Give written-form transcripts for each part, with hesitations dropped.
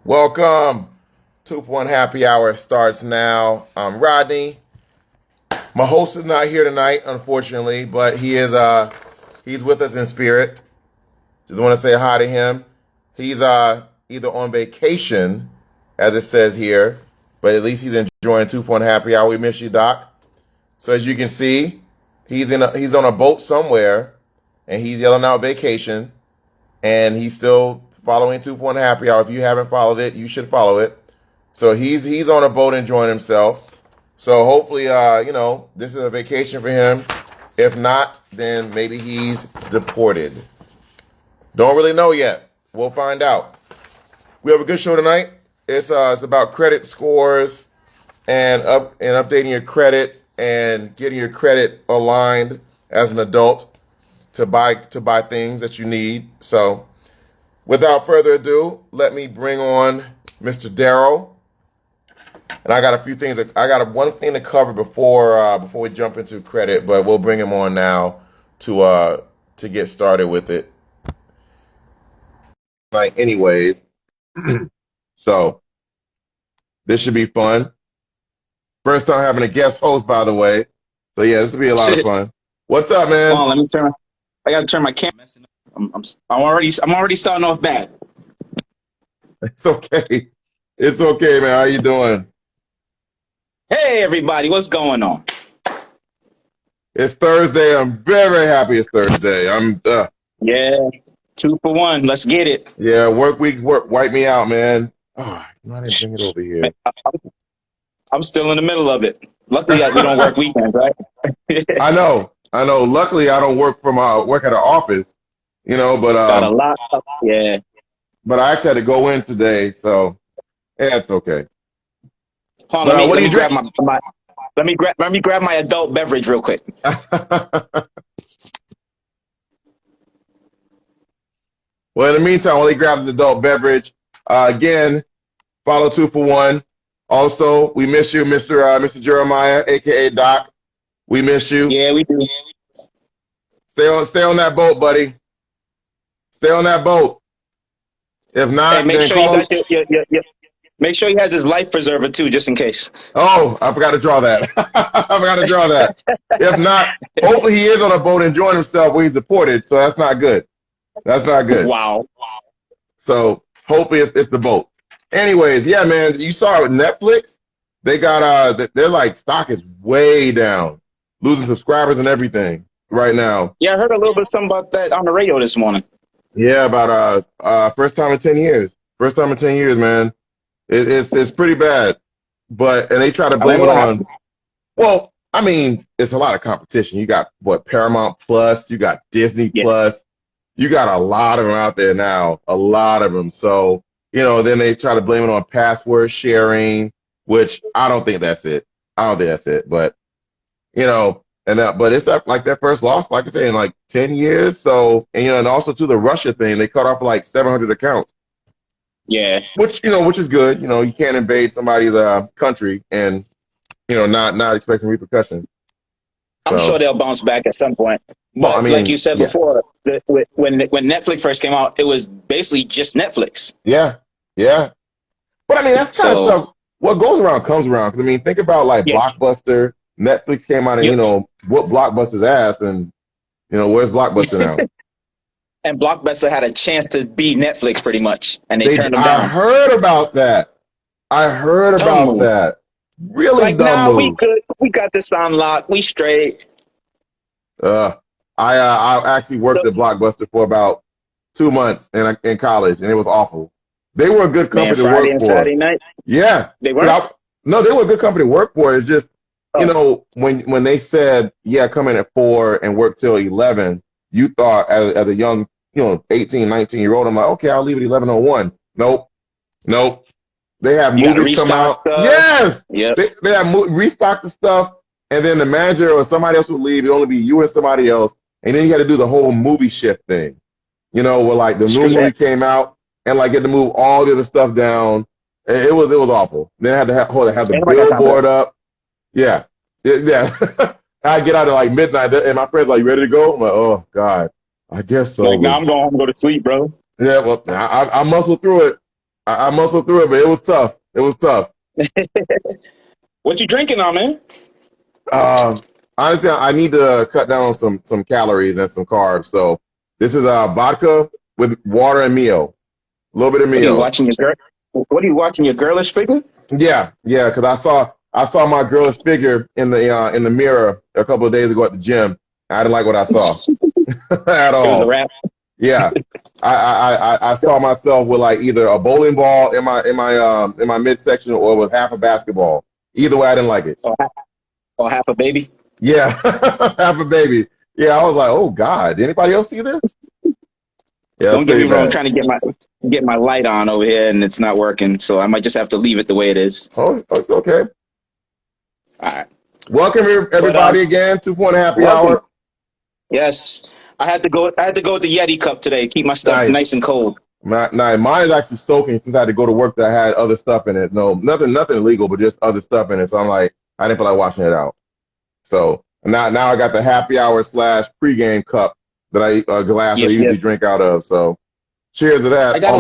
Welcome. 2-for-1 Happy Hour starts now. I'm Rodney. My host is not here tonight, unfortunately, but he's with us in spirit. Just want to say hi to him. He's either on vacation, as it says here, but at least he's enjoying 2-for-1 Happy Hour. We miss you, Doc. So as you can see, he's on a boat somewhere, and he's yelling out vacation, and he's still following 2-for-1 Happy Hour. If you haven't followed it, you should follow it. So he's on a boat enjoying himself. So hopefully, this is a vacation for him. If not, then maybe he's deported. Don't really know yet. We'll find out. We have a good show tonight. It's about credit scores and updating your credit and getting your credit aligned as an adult to buy things that you need. So, without further ado, let me bring on Mr. Darryl. And I got one thing to cover before we jump into credit, but we'll bring him on now to get started with it. Like, anyways, so this should be fun. First time having a guest host, by the way. So yeah, this will be a lot of fun. What's up, man? Hold on, I gotta turn my camera. I'm already starting off bad. It's okay. It's okay, man. How you doing? Hey, everybody, what's going on? It's Thursday. I'm very, very happy it's Thursday. Yeah, 2-for-1. Let's get it. Yeah, work week wipe me out, man. Oh, I didn't bring it over here. I'm still in the middle of it. Luckily, we don't work weekends, right? I know. Luckily, I don't work work at an office, but got a lot. Yeah. But I actually had to go in today, so yeah, it's okay. Hold on, let me grab let me grab my adult beverage real quick. Well, in the meantime, while he grabs his adult beverage, again, follow 2-for-1. Also, we miss you, Mr. Jeremiah, aka Doc. We miss you. Yeah, we do. Stay on that boat, buddy. Stay on that boat. If not, hey, make sure you got your make sure he has his life preserver too, just in case. Oh, I forgot to draw that. If not, hopefully he is on a boat enjoying himself when he's deported. So that's not good. That's not good. Wow. So hopefully it's the boat. Anyways, yeah, man, you saw it with Netflix. They got their like stock is way down, losing subscribers and everything right now. Yeah, I heard a little bit something about that on the radio this morning. Yeah, about first time in 10 years. First time in 10 years, man. It's pretty bad. And they try to blame it on. Well, I mean, it's a lot of competition. You got Paramount Plus, you got Disney Plus, you got a lot of them out there now. A lot of them. So, then they try to blame it on password sharing, which I don't think that's it. But but it's like their first loss, like I say, in like 10 years. So, and also to the Russia thing, they cut off like 700 accounts. Yeah. Which is good. You can't invade somebody's country and, not expecting repercussions. I'm sure they'll bounce back at some point. But well, I mean, like you said before, when Netflix first came out, it was basically just Netflix. Yeah. Yeah. But I mean, that's kind of stuff. What goes around comes around. Because I mean, think about like Blockbuster. Netflix came out and, whooped Blockbuster's ass. And, where's Blockbuster now? And Blockbuster had a chance to be Netflix pretty much. And they turned them down. I heard about that. Really like, dumb move. We good. We got this on lock. We straight. I actually worked at Blockbuster for about 2 months in college, and it was awful. They were a good company to work for. Saturday nights? Yeah. They were? No, they were a good company to work for. It's just, when they said, come in at 4 and work till 11, you thought as a young, 18, 19-year-old, I'm like, okay, I'll leave at 11:01. Nope. They have movies come out. Stuff. Yes. Yep. They have restock the stuff, and then the manager or somebody else would leave. It'd only be you and somebody else, and then you had to do the whole movie shift thing. Where like the new movie came out, and like get to move all the other stuff down. It was awful. Then I had to have the billboard up. Yeah. I get out at like midnight, and my friend's like, "You ready to go?" I'm like, "Oh God, I guess so." Like, now I'm going home and go to sleep, bro. Yeah, well, I muscle through it. I muscled through it, but it was tough. It was tough. What you drinking on, man? Honestly, I need to cut down on some calories and some carbs. So this is vodka with water and Mio. A little bit of Mio. What are you watching your girl? What are you watching your girlish figure? Yeah, because I saw my girlish figure in the mirror a couple of days ago at the gym. I didn't like what I saw at all. It was a wrap. Yeah, I saw myself with like either a bowling ball in my midsection or with half a basketball. Either way, I didn't like it. Or half a baby. Yeah, half a baby. Yeah, I was like, oh God, did anybody else see this? Yeah, don't get me wrong. I'm trying to get my light on over here, and it's not working. So I might just have to leave it the way it is. Oh, it's okay. All right. Welcome everybody again. 2 Point Happy Hour. Yes, I had to go with the Yeti cup today. Keep my stuff nice and cold. Mine is actually soaking since I had to go to work that had other stuff in it. No, nothing illegal, but just other stuff in it. So I'm like, I didn't feel like washing it out. So now I got the happy hour / pregame cup that I usually drink out of. So cheers to that. I got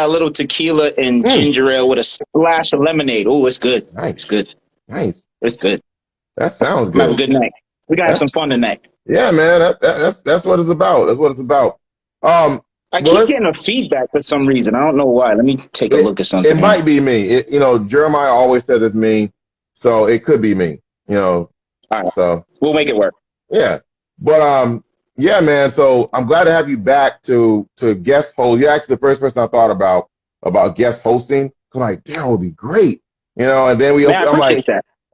a little tequila and ginger ale with a splash of lemonade. Oh, it's good. Nice. It's good. Nice. It's good. That sounds good. Have a good night. We gotta have some fun tonight. Yeah, man. That's what it's about. That's what it's about. I keep getting a feedback for some reason. I don't know why. Let me take a look at something. It might be me. Jeremiah always says it's me, so it could be me. All right. So we'll make it work. Yeah, but yeah, man. So I'm glad to have you back to guest host. You're actually the first person I thought about guest hosting. I'm like, Darryl would be great, And then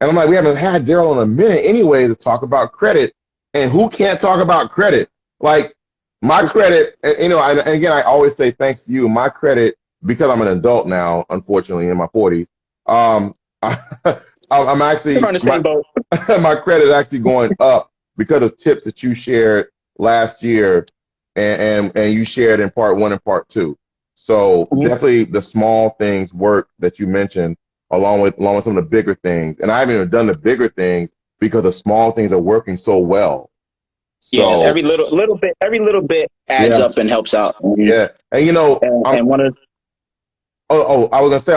I'm like, we haven't had Darryl in a minute anyway to talk about credit, and who can't talk about credit? Like. My credit, and again, I always say thanks to you. My credit, because I'm an adult now, unfortunately, in my 40s, I'm actually my credit is actually going up because of tips that you shared last year, and you shared in part 1 and part 2. So definitely the small things work that you mentioned, along with some of the bigger things. And I haven't even done the bigger things because the small things are working so well. So, yeah, every little bit adds up and helps out. Yeah, and I was gonna say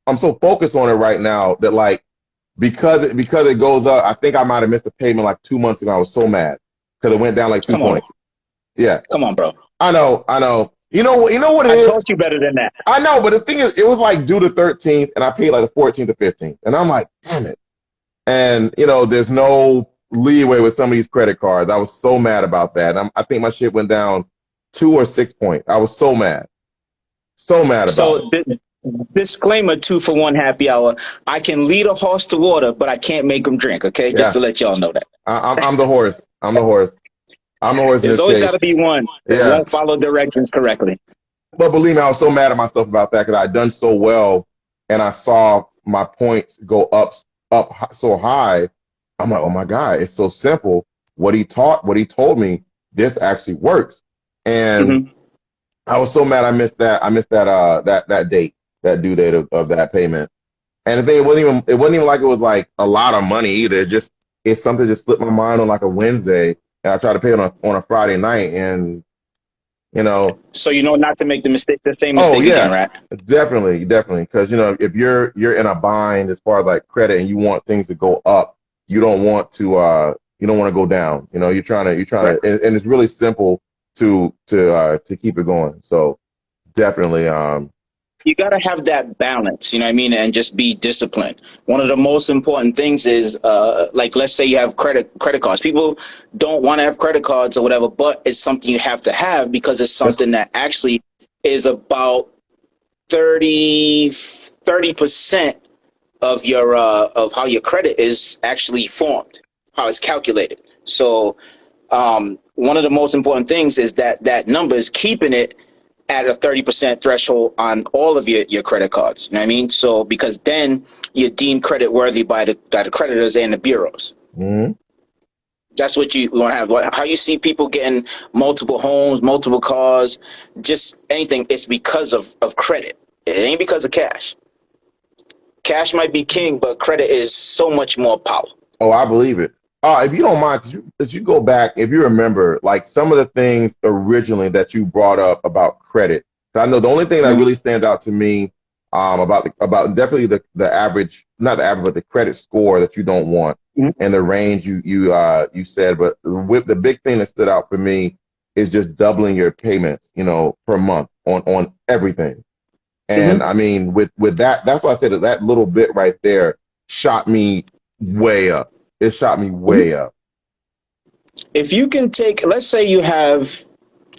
I'm so focused on it right now that like because it goes up. I think I might have missed a payment like 2 months ago. I was so mad because it went down like 2 points. Yeah, come on, bro. I know. You know what it is? I taught you better than that. I know, but the thing is, it was like due the 13th, and I paid like the 14th or 15th, and I'm like, damn it. And there's no leeway with some of these credit cards. I was so mad about that. And I think my shit went down 2 or 6 points. I was so mad. So mad about it. Disclaimer 2 for 1 happy hour. I can lead a horse to water, but I can't make him drink, okay? Just to let y'all know that. I'm the horse. I'm the horse. There's always got to be one that won't follow directions correctly. But believe me, I was so mad at myself about that because I had done so well and I saw my points go up so high. I'm like, oh my God, it's so simple. What he told me, this actually works. And I was so mad I missed that date, that due date of that payment. And the thing, it wasn't even like it was like a lot of money either. It's something just slipped my mind on like a Wednesday, and I tried to pay it on a Friday night, and So not to make the same mistake again, right? Definitely, because if you're in a bind as far as like credit and you want things to go up, you don't want to go down. You're trying to, and it's really simple to keep it going. So definitely, you got to have that balance, you know what I mean, and just be disciplined. One of the most important things is, like, let's say you have credit cards. People don't want to have credit cards or whatever, but it's something you have to have because it's something that actually is about 30% of your of how your credit is actually formed, how it's calculated. So one of the most important things is that number is keeping it at a 30% threshold on all of your credit cards. You know what I mean? So because then you're deemed credit worthy by the creditors and the bureaus. Mm-hmm. That's what you want to have. How you see people getting multiple homes, multiple cars, just anything. It's because of credit. It ain't because of cash. Cash might be king, but credit is so much more powerful. Oh, I believe it. If you don't mind, could you go back, if you remember, like some of the things originally that you brought up about credit, I know the only thing that Mhm. really stands out to me about definitely the average, not the average, but the credit score that you don't want Mhm. and the range you said. But with the big thing that stood out for me is just doubling your payments, per month on everything. And Mhm. I mean, with that, that's why I said that little bit right there shot me way up. It shot me Mhm. way up. If you can take, let's say you have,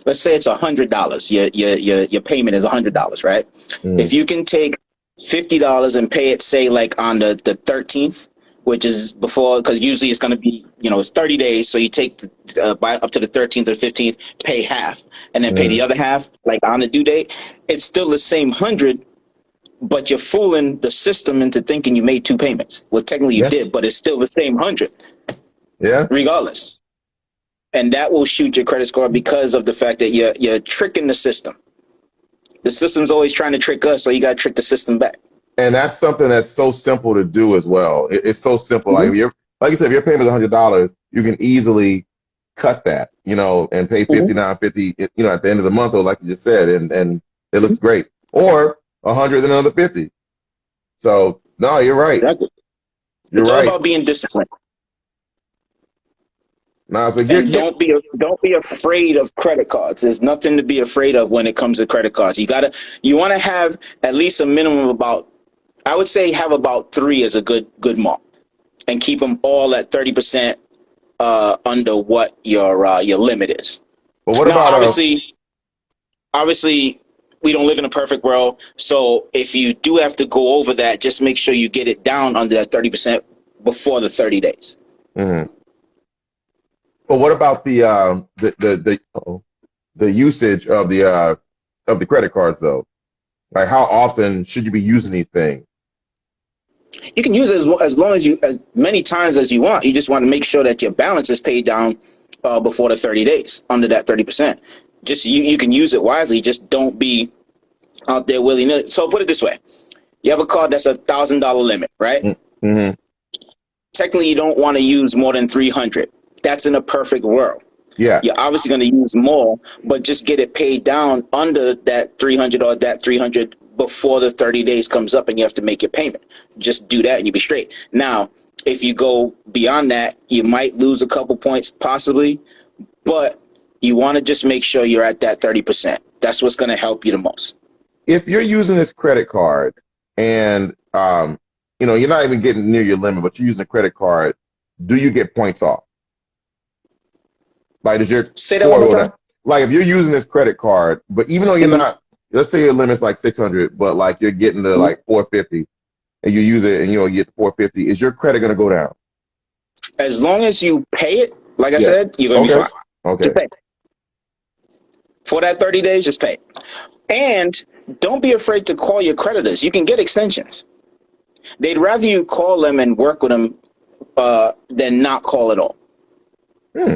let's say it's $100. Your payment is $100, right? Mm, If you can take $50 and pay it, say like on the 13th, which is before, because usually it's going to be, it's 30 days. So you take by up to the 13th or 15th, pay half, and then pay the mm, other half like on the due date. It's still the same 100, but you're fooling the system into thinking you made two payments. Well, technically you yeah, did, but it's still the same 100 yeah. regardless. And that will shoot your credit score because of the fact that you're tricking the system. The system's always trying to trick us, so you got to trick the system back. And that's something that's so simple to do as well. It's so simple. Like Mm-hmm. if you're, like you said, if your payment is $100, you can easily cut that, and pay Mm-hmm. 59.50, at the end of the month, or like you just said, and it looks great. Or 100 and another 50. So no, you're right. Exactly. You're It's all right. about being disciplined, Now, so and don't be afraid of credit cards. There's nothing to be afraid of when it comes to credit cards. You want to have at least a minimum of about, I would say, have about three as a good mark, and keep them all at 30% under what your limit is. but what Now, about obviously, we don't live in a perfect world. So if you do have to go over that, just make sure you get it down under that 30% before the 30 days. mhm. But what about the usage of the credit cards though? Like how often should you be using these things? You can use it as long as many times as you want. You just want to make sure that your balance is paid down before the 30 days under that 30%. Just you can use it wisely. Just don't be out there willy nilly. So put it this way: you have a card that's $1,000 limit, right? Mm-hmm. Technically, you don't want to use more than 300. That's in a perfect world. Yeah. You're obviously going to use more, but just get it paid down under that 300 or that 300 before the 30 days comes up and you have to make your payment. Just do that and you'll be straight. Now, if you go beyond that, you might lose a couple points possibly, but you want to just make sure you're at that 30%. That's what's going to help you the most. If you're using this credit card and you're not even getting near your limit, but you're using a credit card, do you get points off? Like, does your Say that one score more go time. down? Like, if you're using this credit card, but even though you're Mhm. not, let's say your limit's like 600, but like you're getting to like 450, and you use it and you get to 450, is your credit going to go down? As long as you pay it, like I Yeah. said, you're going to be Okay. fine. Just Okay. pay. For that 30 days, just pay. And don't be afraid to call your creditors. You can get extensions. They'd rather you call them and work with them than not call at all. Hmm.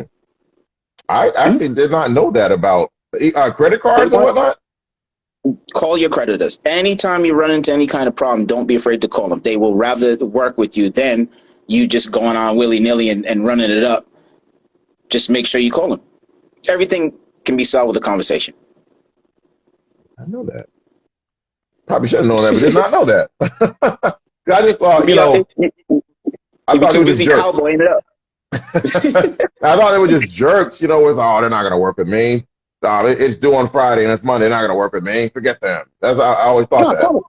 I Mhm. actually did not know that about credit They cards and want whatnot. call your creditors. Anytime you run into any kind of problem, don't be afraid to call them. They will rather work with you than you just going on willy nilly and running it up. Just make sure you call them. Everything can be solved with a conversation. I know that. Probably should have known that, but did not know that. I just thought, Yeah, I you'd be thought they too were just busy jerks. cowboying it up. I thought they were just jerks. It's they're not going to work with me. It's due on Friday and it's Monday. They're not going to work with me. Forget them. I always thought No, that. call them.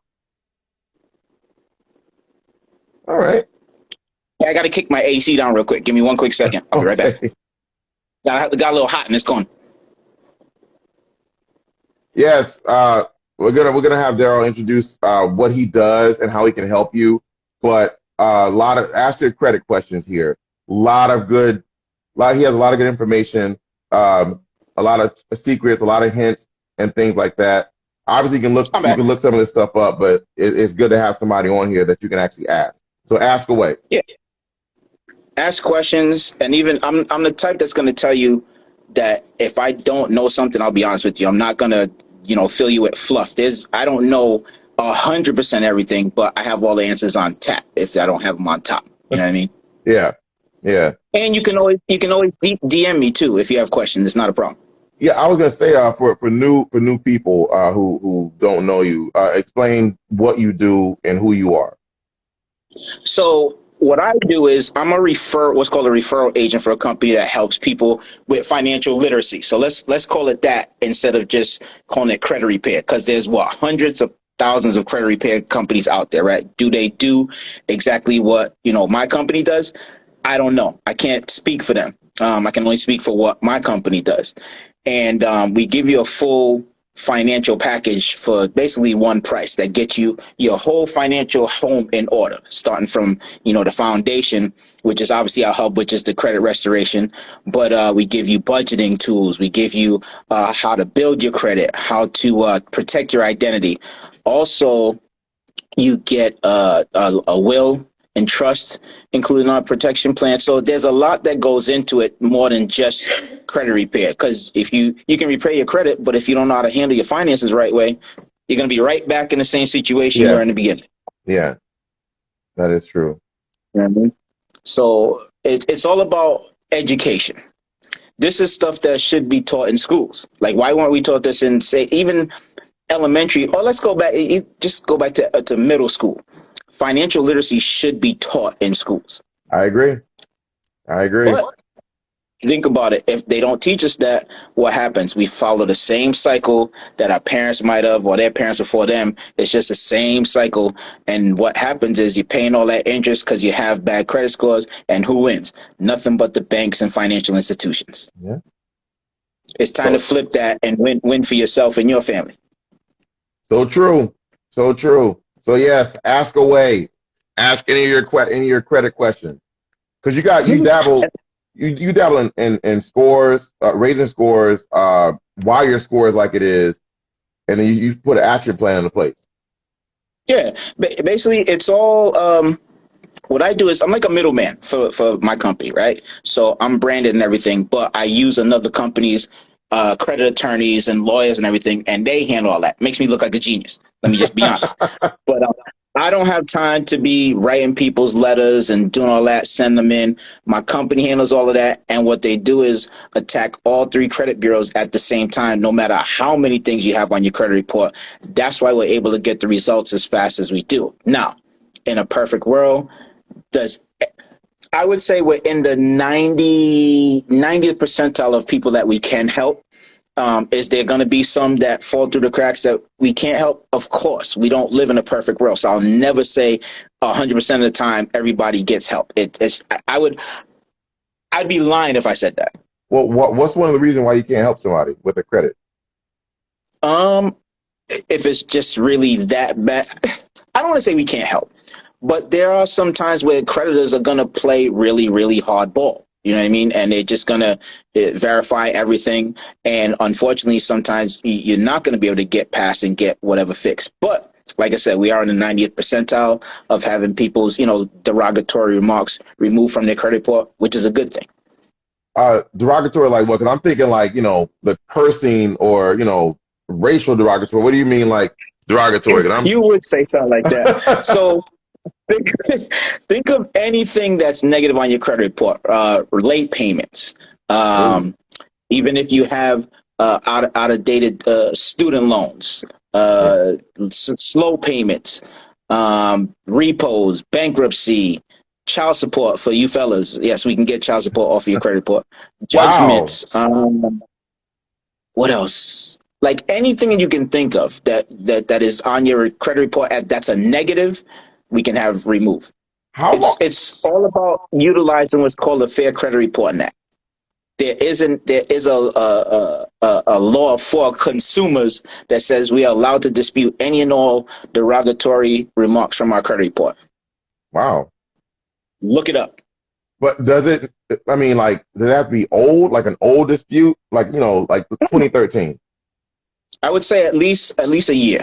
All right. Hey, I got to kick my AC down real quick. Give me one quick second. I'll be right back. Okay. Got a little hot in this corner. Yes. We're gonna have Darryl introduce what he does and how he can help you. But a lot of ask your credit questions here. He has a lot of good information. A lot of secrets, a lot of hints and things like that. Obviously, I'm you back. can look some of this stuff up, but it's good to have somebody on here that you can actually ask. So ask away. Yeah. Ask questions, and even I'm the type that's going to tell you that if I don't know something, I'll be honest with you. I'm not going to fill you with fluff. I don't know 100% everything, but I have all the answers on tap if I don't have them on top. You know what I mean? Yeah, yeah, And you can always DM me too if you have questions. It's not a problem. Yeah, I was gonna say for new people who don't know you, explain what you do and who you are. So what I do is I'm what's called a referral agent for a company that helps people with financial literacy. So let's call it that instead of just calling it credit repair, because there's hundreds of thousands of credit repair companies out there, right? Do they do exactly what my company does? I don't know. I can't speak for them. I can only speak for what my company does, and we give you a full financial package for basically one price that gets you your whole financial home in order, starting from the foundation, which is obviously our hub, which is the credit restoration. But we give you budgeting tools, we give you how to build your credit, how to protect your identity. Also, you get a will and trust including our protection plan. So there's a lot that goes into it, more than just credit repair. Because if you can repay your credit, but if you don't know how to handle your finances the right way, you're going to be right back in the same situation you were in the beginning. Yeah, that is true. Mm-hmm. So it's all about education. This is stuff that should be taught in schools. Like, why weren't we taught this in, say, even elementary? Or let's go back, just go back to middle school. Financial literacy should be taught in schools. I agree. But think about it. If they don't teach us that, what happens? We follow the same cycle that our parents might have, or their parents before them. It's just the same cycle. And what happens is you're paying all that interest because you have bad credit scores. And who wins? Nothing but the banks and financial institutions. Yeah. It's time to flip that and win for yourself and your family. So true. So true. So yes, ask away. Ask any of your credit questions, because you dabble in scores, raising scores, why your score is like it is, and then you put an action plan into place. Yeah, basically, it's all. What I do is I'm like a middleman for my company, right? So I'm branded and everything, but I use another company's credit attorneys and lawyers and everything, and they handle all that. Makes me look like a genius. Let me just be honest. But I don't have time to be writing people's letters and doing all that, send them in. My company handles all of that. And what they do is attack all three credit bureaus at the same time, no matter how many things you have on your credit report. That's why we're able to get the results as fast as we do. Now, in a perfect world, I would say we're in the 90th percentile of people that we can help. Is there going to be some that fall through the cracks that we can't help? Of course, we don't live in a perfect world. So I'll never say 100% of the time everybody gets help. I'd be lying if I said that. Well, what's one of the reasons why you can't help somebody with a credit? If it's just really that bad, I don't want to say we can't help, but there are some times where creditors are going to play really, really hard ball. You know what I mean? And they're just going to verify everything. And unfortunately, sometimes you're not going to be able to get past and get whatever fixed. But like I said, we are in the 90th percentile of having people's, derogatory remarks removed from their credit report, which is a good thing. Derogatory like what? Because I'm thinking like, the cursing or, racial derogatory. What do you mean like derogatory? You would say something like that. So think of anything that's negative on your credit report. Late payments. Even if you have out of dated student loans, slow payments, repos, bankruptcy, child support for you fellas. Yes, we can get child support off of your credit report. Judgments. Wow. What else? Like anything you can think of that is on your credit report that's a negative, we can have removed. It's all about utilizing what's called a Fair Credit Reporting Act. There is a law for consumers that says we are allowed to dispute any and all derogatory remarks from our credit report. Wow. Look it up. But does it have to be old, like an old dispute, like 2013? I would say at least a year.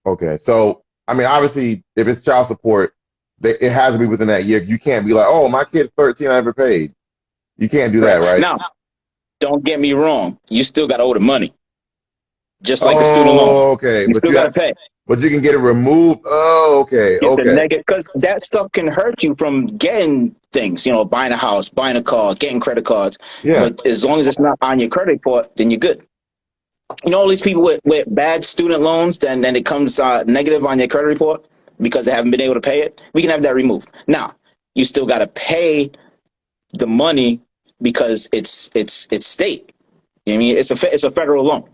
Okay. So, obviously, if it's child support, it has to be within that year. You can't be like, oh, my kid's 13, I never paid. You can't do that, right? Now, don't get me wrong. You still got to owe the money. Just like the student loan. Okay. You still got to pay. but you can get it removed. Oh, okay, Get the okay. negative, because that stuff can hurt you from getting things, buying a house, buying a car, getting credit cards. Yeah. But as long as it's not on your credit report, then you're good. All these people with bad student loans, then it comes negative on your credit report because they haven't been able to pay it. We can have that removed. Now, you still got to pay the money because it's state. You know what I mean? It's a federal loan,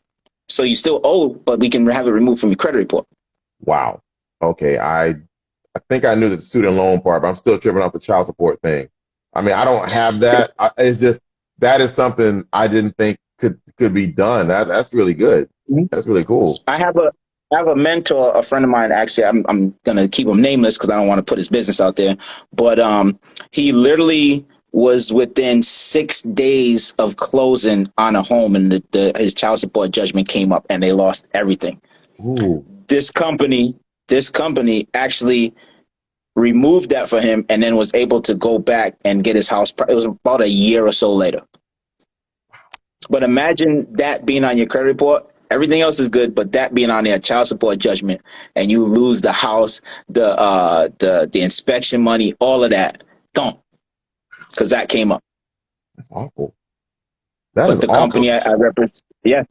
so you still owe, but we can have it removed from your credit report. Wow. Okay. I think I knew the student loan part, but I'm still tripping off the child support thing. I mean, I don't have that. It's just that is something I didn't think could be done. That's really good. Mm-hmm. That's really cool. I have a mentor, a friend of mine. Actually, I'm gonna keep him nameless because I don't want to put his business out there. But he literally was within 6 days of closing on a home, and his child support judgment came up, and they lost everything. Ooh. This company actually removed that for him, and then was able to go back and get his house. It was about a year or so later. But imagine that being on your credit report. Everything else is good, but that being on there, child support judgment, and you lose the house, the inspection money, all of that. Don't, because that came up. That's awful. That But is the awful. company I represent,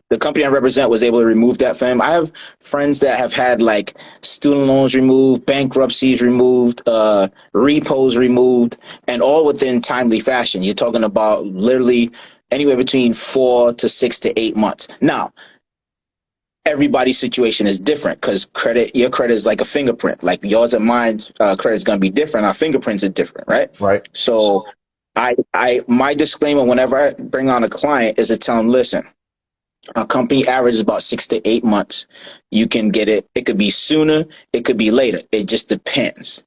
the company I represent was able to remove that for him. I have friends that have had like student loans removed, bankruptcies removed, repos removed, and all within timely fashion. You're talking about literally anywhere between 4 to 6 to 8 months. Now, everybody's situation is different because your credit is like a fingerprint. Like yours and mine's credit is going to be different. Our fingerprints are different, right? Right. So my disclaimer whenever I bring on a client is to tell them, listen, a company average is about 6 to 8 months. You can get it. It could be sooner. It could be later. It just depends.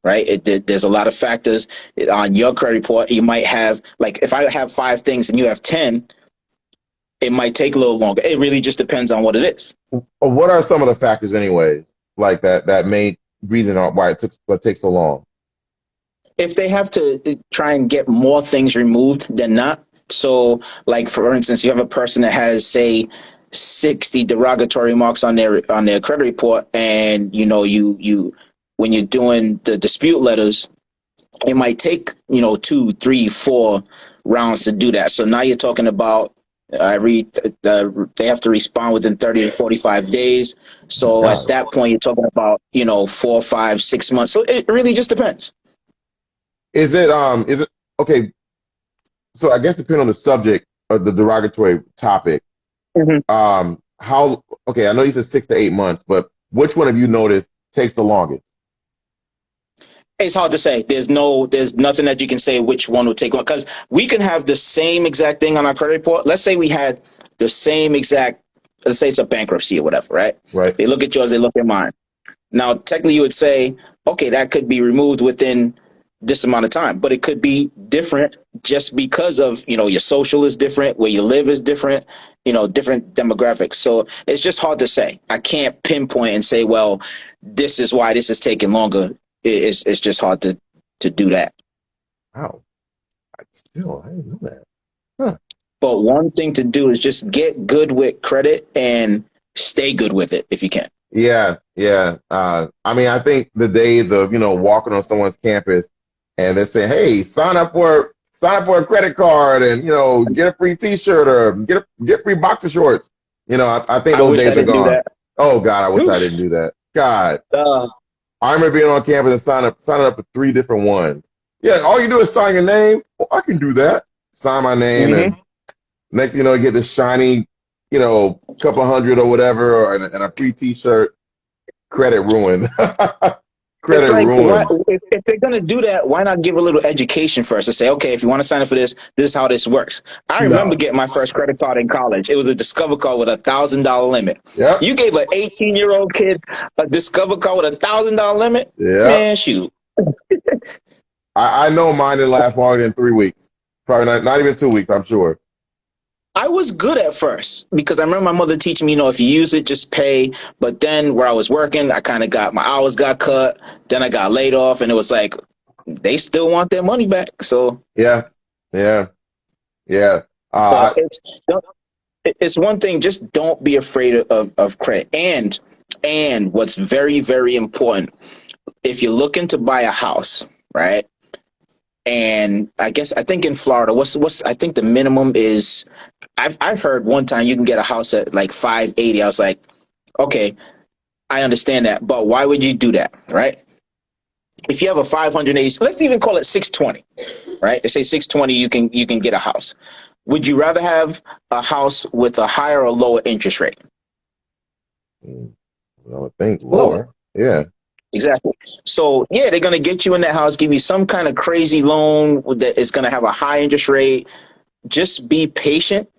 Right? There's a lot of factors on your credit report. You might have, like, if I have 5 things and you have 10, it might take a little longer. It really just depends on what it is. What are some of the factors, anyways, like that made reason why it takes so long? If they have to try and get more things removed than not. So, like, for instance, you have a person that has, say, 60 derogatory marks on their credit report, and you when you're doing the dispute letters, it might take 2, 3, 4 rounds to do that. So now you're talking about they have to respond within 30 to 45 days. So at that point, you're talking about 4, 5, 6 months. So it really just depends. Is it okay? So I guess depending on the subject of the derogatory topic, Mm-hmm. okay, I know you said 6 to 8 months, but which one have you noticed takes the longest? It's hard to say. There's nothing that you can say which one would take long, because we can have the same exact thing on our credit report. Let's say we had the same exact, let's say it's a bankruptcy or whatever, right? Right. They look at yours, they look at mine. Now, technically you would say, okay, that could be removed within this amount of time, but it could be different just because of, your social is different, where you live is different, different demographics. So it's just hard to say. I can't pinpoint and say, well, this is why this is taking longer. It's just hard to do that. Wow. I didn't know that. Huh. But one thing to do is just get good with credit and stay good with it if you can. Yeah. I mean, I think the days of walking on someone's campus and they say, "Hey, sign up for a credit card and get a free T-shirt or get free boxer shorts." I think those days are gone. Oh God, I wish I didn't do that. God, I remember being on campus and signing up for 3 different ones. Yeah, all you do is sign your name. Oh, I can do that. Sign my name, and next thing you know, you get this shiny, couple hundred or whatever, and a free T-shirt. Credit ruined. Credit ruined. If they're gonna do that, why not give a little education first and say, okay, if you want to sign up for this, this is how this works. I remember getting my first credit card in college. It was a Discover card with $1,000 limit. Yep. You gave an 18-year-old kid a Discover card with $1,000 limit? Yeah. Man, shoot. I know mine didn't last longer than 3 weeks. Probably not even 2 weeks, I'm sure. I was good at first because I remember my mother teaching me, if you use it, just pay. But then where I was working, I kind of my hours got cut. Then I got laid off, and it was like, they still want their money back. So yeah. it's one thing. Just don't be afraid of credit. And what's very, very important, if you're looking to buy a house, right? And I think in Florida, what's I think the minimum is, I've heard one time you can get a house at like 580. I was like, okay, I understand that, but why would you do that, right? If you have a 580, let's even call it 620, right? They say 620, you can get a house. Would you rather have a house with a higher or lower interest rate? I would think Lower. lower. Yeah. Exactly. So yeah, they're gonna get you in that house, give you some kind of crazy loan that is gonna have a high interest rate. Just be patient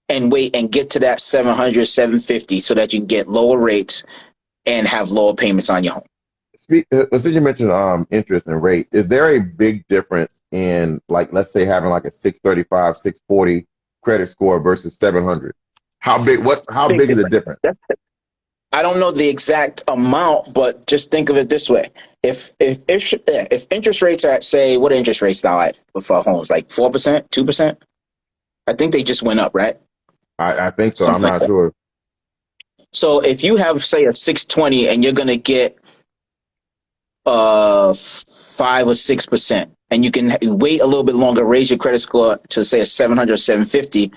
and wait and get to that 700, 750 so that you can get lower rates and have lower payments on your home. Since you mentioned interest and rates, is there a big difference in, like, let's say having like a 635, 640 credit score versus 700? How big is the difference? I don't know the exact amount, but just think of it this way: if interest rates are at, say, what are interest rates now at for homes, like 4%, 2%? I think they just went up, right? I think so. Something I'm not sure. So if you have, say, a 620 and you're gonna get 5 or 6%, and you can wait a little bit longer, raise your credit score to say a 700, 750,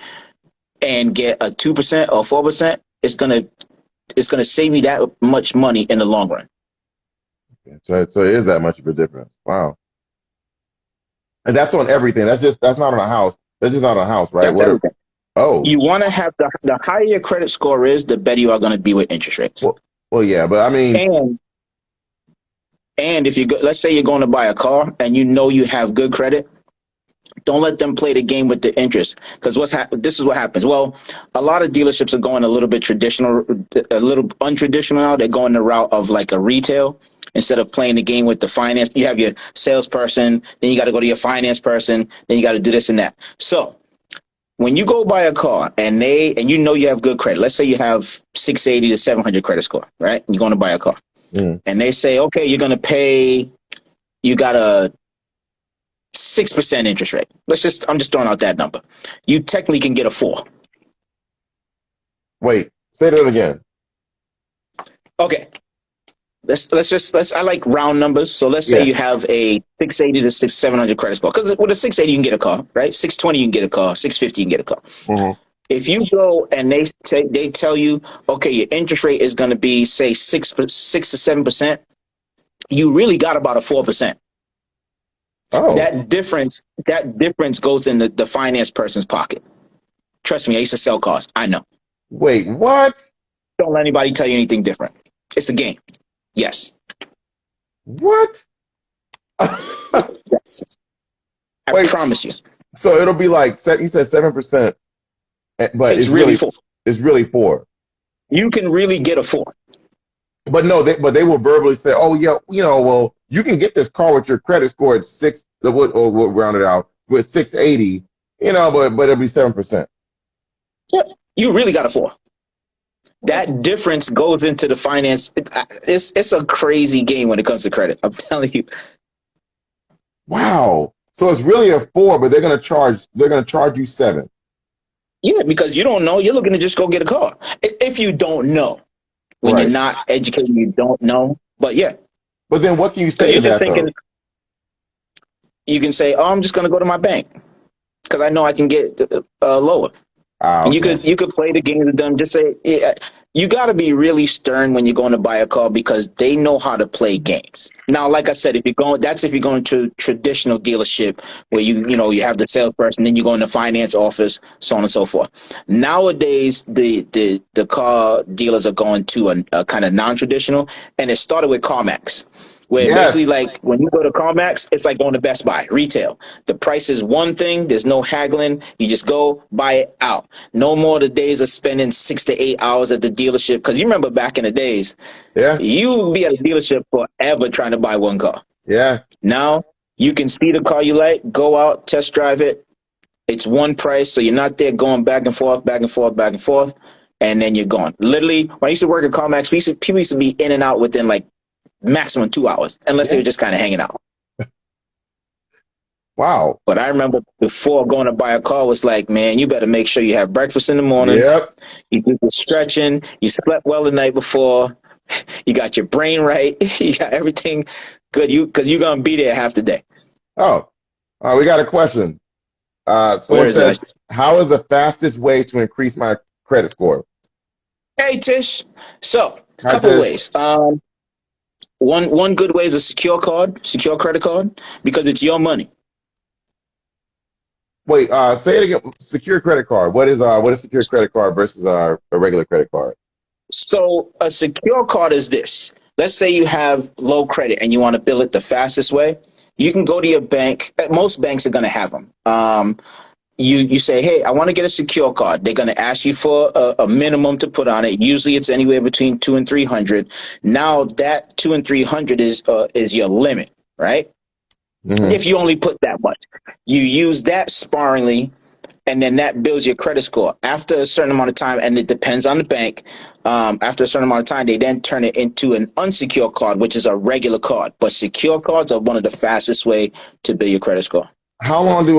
and get a 2% or 4%, it's gonna save you that much money in the long run. So it is that much of a difference. Wow. And that's on everything. That's not on a house. That's just not on a house, right? That's everything. Oh. You want to have the higher your credit score is, the better you are going to be with interest rates. Well, yeah, but I mean, and if let's say you're going to buy a car and you know you have good credit, don't let them play the game with the interest, because this is what happens. Well, a lot of dealerships are going a little bit traditional, a little untraditional now. They're going the route of like a retail instead of playing the game with the finance. You have your salesperson, then you got to go to your finance person, then you got to do this and that. So when you go buy a car and you know you have good credit, let's say you have 680 to 700 credit score, right? And you're going to buy a car, and they say, okay, you're going to pay, you got a 6% interest rate. I'm just throwing out that number. You technically can get a 4. Wait, say that again. Okay. I like round numbers. So let's say you have a 680 to 700 credit score. Because with a 680 you can get a car, right? 620 you can get a car. 650 you can get a car. Mm-hmm. If you go and they tell you, okay, your interest rate is going to be, say, 6 to 7%, you really got about a 4%. Oh. That difference goes in the finance person's pocket. Trust me, I used to sell cars. I know. Wait, what? Don't let anybody tell you anything different. It's a game. Yes. What? Yes. I promise you. So it'll be like, you said 7%, but it's really 4. It's really 4. You can really get a 4. But no, they will verbally say, oh yeah, well, you can get this car with your credit score at 6, or we'll round it out with 680, but it'll be 7%. Yeah, you really got a 4. That difference goes into the finance. It's a crazy game when it comes to credit. I'm telling you. Wow. So it's really a 4, but they're gonna charge you 7. Yeah, because you don't know. You're looking to just go get a car. If you don't know. When you're not educated, you don't know. But yeah. But then what can you say to that, though? You can say, oh, I'm just going to go to my bank because I know I can get lower. And you could play the game with them. Just say, yeah, you got to be really stern when you're going to buy a car because they know how to play games. Now, like I said, if you're going to traditional dealership where you have the salesperson, then you go in the finance office, so on and so forth. Nowadays, the car dealers are going to a kind of non-traditional, and it started with CarMax. Where basically, like, when you go to CarMax, it's like going to Best Buy, retail. The price is one thing. There's no haggling. You just go, buy it out. No more the days of spending 6 to 8 hours at the dealership. Because you remember back in the days, you would be at a dealership forever trying to buy one car. Yeah. Now, you can see the car you like, go out, test drive it. It's one price, so you're not there going back and forth, back and forth, back and forth, and then you're gone. Literally, when I used to work at CarMax, people used to be in and out within, like, maximum 2 hours, unless they were just kind of hanging out. Wow. But I remember before going to buy a car was like, man, you better make sure you have breakfast in the morning. Yep. You do the stretching. You slept well the night before. You got your brain right. You got everything good. Because you're gonna be there half the day. Oh, we got a question. Where Someone is it? says, "How is the fastest way to increase my credit score?" Hey Tish. So a Hi, couple of Tish. ways. One good way is a secure credit card, because it's your money. Wait, say it again. Secure credit card. What is secure credit card versus a regular credit card? So a secure card is this. Let's say you have low credit and you want to bill it the fastest way. You can go to your bank. Most banks are going to have them. You say, hey, I want to get a secure card. They're going to ask you for a minimum to put on it. Usually, it's anywhere between 200 and 300. Now that 200 and 300 is your limit, right? Mm-hmm. If you only put that much, you use that sparingly, and then that builds your credit score. After a certain amount of time, and it depends on the bank, after a certain amount of time, they then turn it into an unsecured card, which is a regular card. But secure cards are one of the fastest way to build your credit score. How long does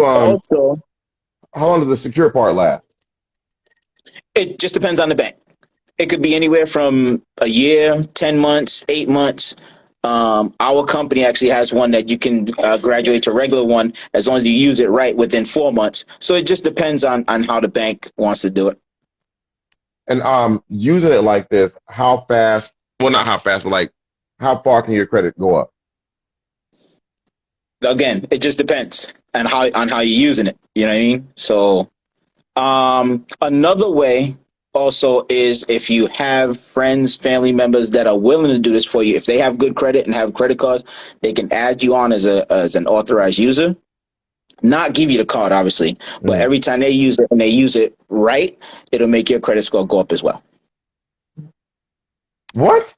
the secure part last? It just depends on the bank. It could be anywhere from a year, 10 months, 8 months. Our company actually has one that you can graduate to a regular one as long as you use it right within 4 months. So it just depends on how the bank wants to do it. And using it like this, how fast? Well, not how fast, but like how far can your credit go up? Again, it just depends on how you're using it. You know what I mean? So another way also is if you have friends, family members that are willing to do this for you. If they have good credit and have credit cards, they can add you on as an authorized user. Not give you the card, obviously, but every time they use it and they use it right, it'll make your credit score go up as well. What?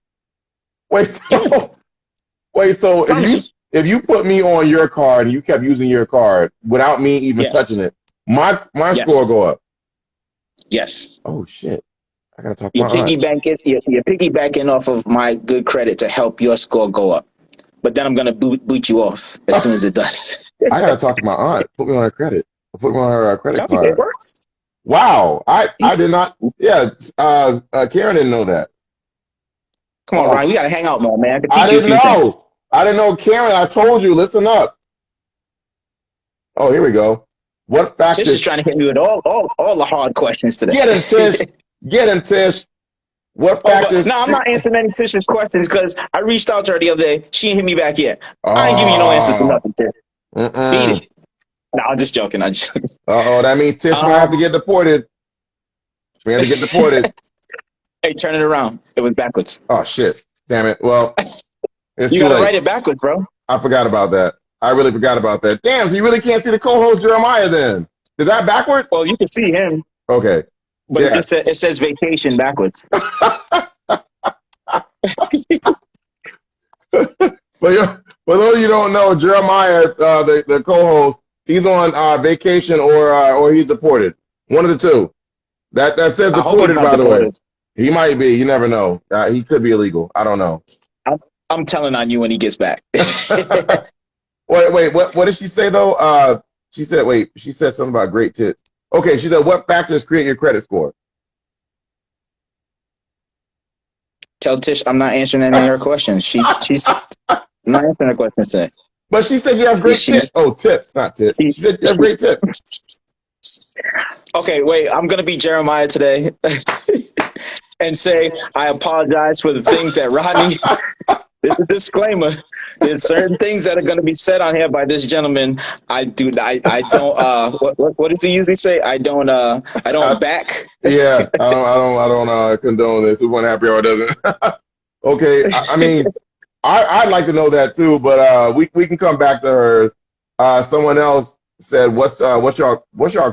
Wait, so if you put me on your card and you kept using your card without me even touching it, my score go up. Yes. Oh shit! I gotta talk to You're my aunt. piggybacking off of my good credit to help your score go up. But then I'm gonna boot you off as soon as it does. I gotta talk to my aunt. Put me on her credit. Put me on her credit Tell you, it card. works. Wow, I did not. Yeah, Karen didn't know that. Come on, Ryan, we gotta hang out more, man. I can I teach you a didn't few things. know. I didn't know, Karen. I told you. Listen up. Oh, here we go. What Tish is factors? trying to hit me with all the hard questions today. Get him, Tish. Get him, Tish. What factors? No, I'm not answering any Tish's questions because I reached out to her the other day. She ain't hit me back yet. Oh. I ain't giving you no answers to nothing, Tish. Beat it. No, I'm just joking. That means Tish might have to get deported. We have to get deported. Hey, turn it around. It was backwards. Oh shit! Damn it. Well, it's you too gotta late. write it backwards, bro. I forgot about that. I really forgot about that. Damn, so you really can't see the co-host Jeremiah then? Is that backwards? Well, you can see him. Okay. But it says vacation backwards. For those of you who don't know, Jeremiah, the co-host, he's on vacation or he's deported. One of the two. That says deported, by the way. He might be. You never know. He could be illegal. I don't know. I'm telling on you when he gets back. Wait. What did she say though? She said something about great tips. Okay, she said, what factors create your credit score? Tell Tish I'm not answering any of her questions. She's I'm not answering her questions today. But she said you have great tips. Oh, tips, not tips. She said you have great tips. Okay, wait. I'm gonna be Jeremiah today and say I apologize for the things that Rodney. This is a disclaimer. There's certain things that are going to be said on here by this gentleman. I don't. What does he usually say? I don't back. Yeah, I don't condone this. One happy hour doesn't. Okay, I mean, I'd like to know that too, but we can come back to her. Someone else said, "What's your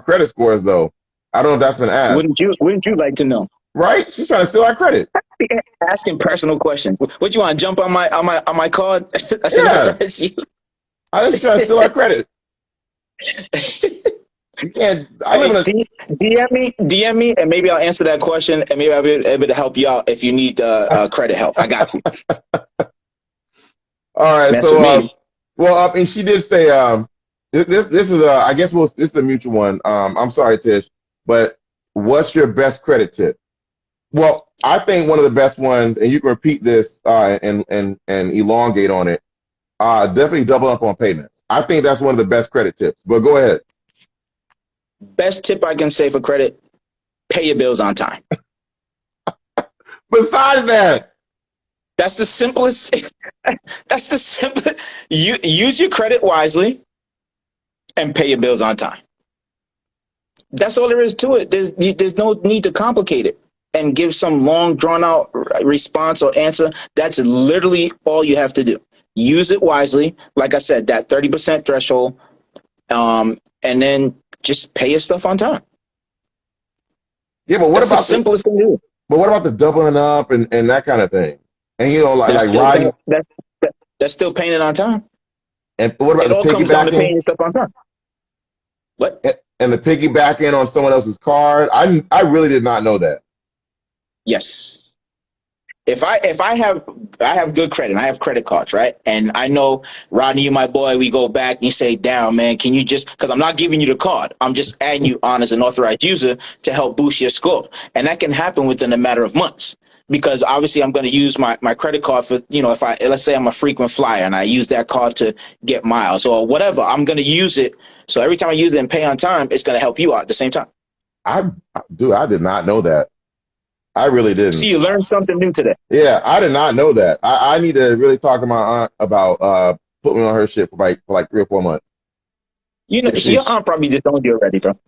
credit scores though?" I don't know if that's been asked. Wouldn't you like to know? Right? She's trying to steal our credit. Asking personal questions. What you want to jump on my card? I said, yeah. I just trying to steal our credit. You can't. DM me, and maybe I'll answer that question, and maybe I'll be able to help you out if you need credit help. I got you. All right. And she did say this is I guess this is a mutual one. I'm sorry, Tish, but what's your best credit tip? Well, I think one of the best ones, and you can repeat this and elongate on it. Definitely double up on payments. I think that's one of the best credit tips. But go ahead. Best tip I can say for credit: pay your bills on time. Besides that, That's the simplest. That's the simplest. You use your credit wisely and pay your bills on time. That's all there is to it. There's no need to complicate it and give some long drawn out response or answer. That's literally all you have to do. Use it wisely. Like I said, that 30% threshold, and then just pay your stuff on time. yeah, but what That's the about simplest thing to do. but what about the doubling up and that kind of thing? And That's like still riding. that's still paying it on time. And what about It the all comes down to paying piggybacking your stuff on time. What? and the piggybacking on someone else's card? I really did not know that. Yes. If I have good credit, and I have credit cards, right? And I know Rodney, you my boy, we go back and you say, Darryl, man, can you just, because I'm not giving you the card, I'm just adding you on as an authorized user to help boost your score. And that can happen within a matter of months. Because obviously I'm going to use my credit card for, if let's say I'm a frequent flyer and I use that card to get miles or whatever, I'm going to use it. So every time I use it and pay on time, it's going to help you out at the same time. I did not know that. I really didn't. See, you learned something new today. Yeah, I did not know that. I need to really talk to my aunt about putting me on her shit for like 3 or 4 months. Your aunt probably just owned you already, bro.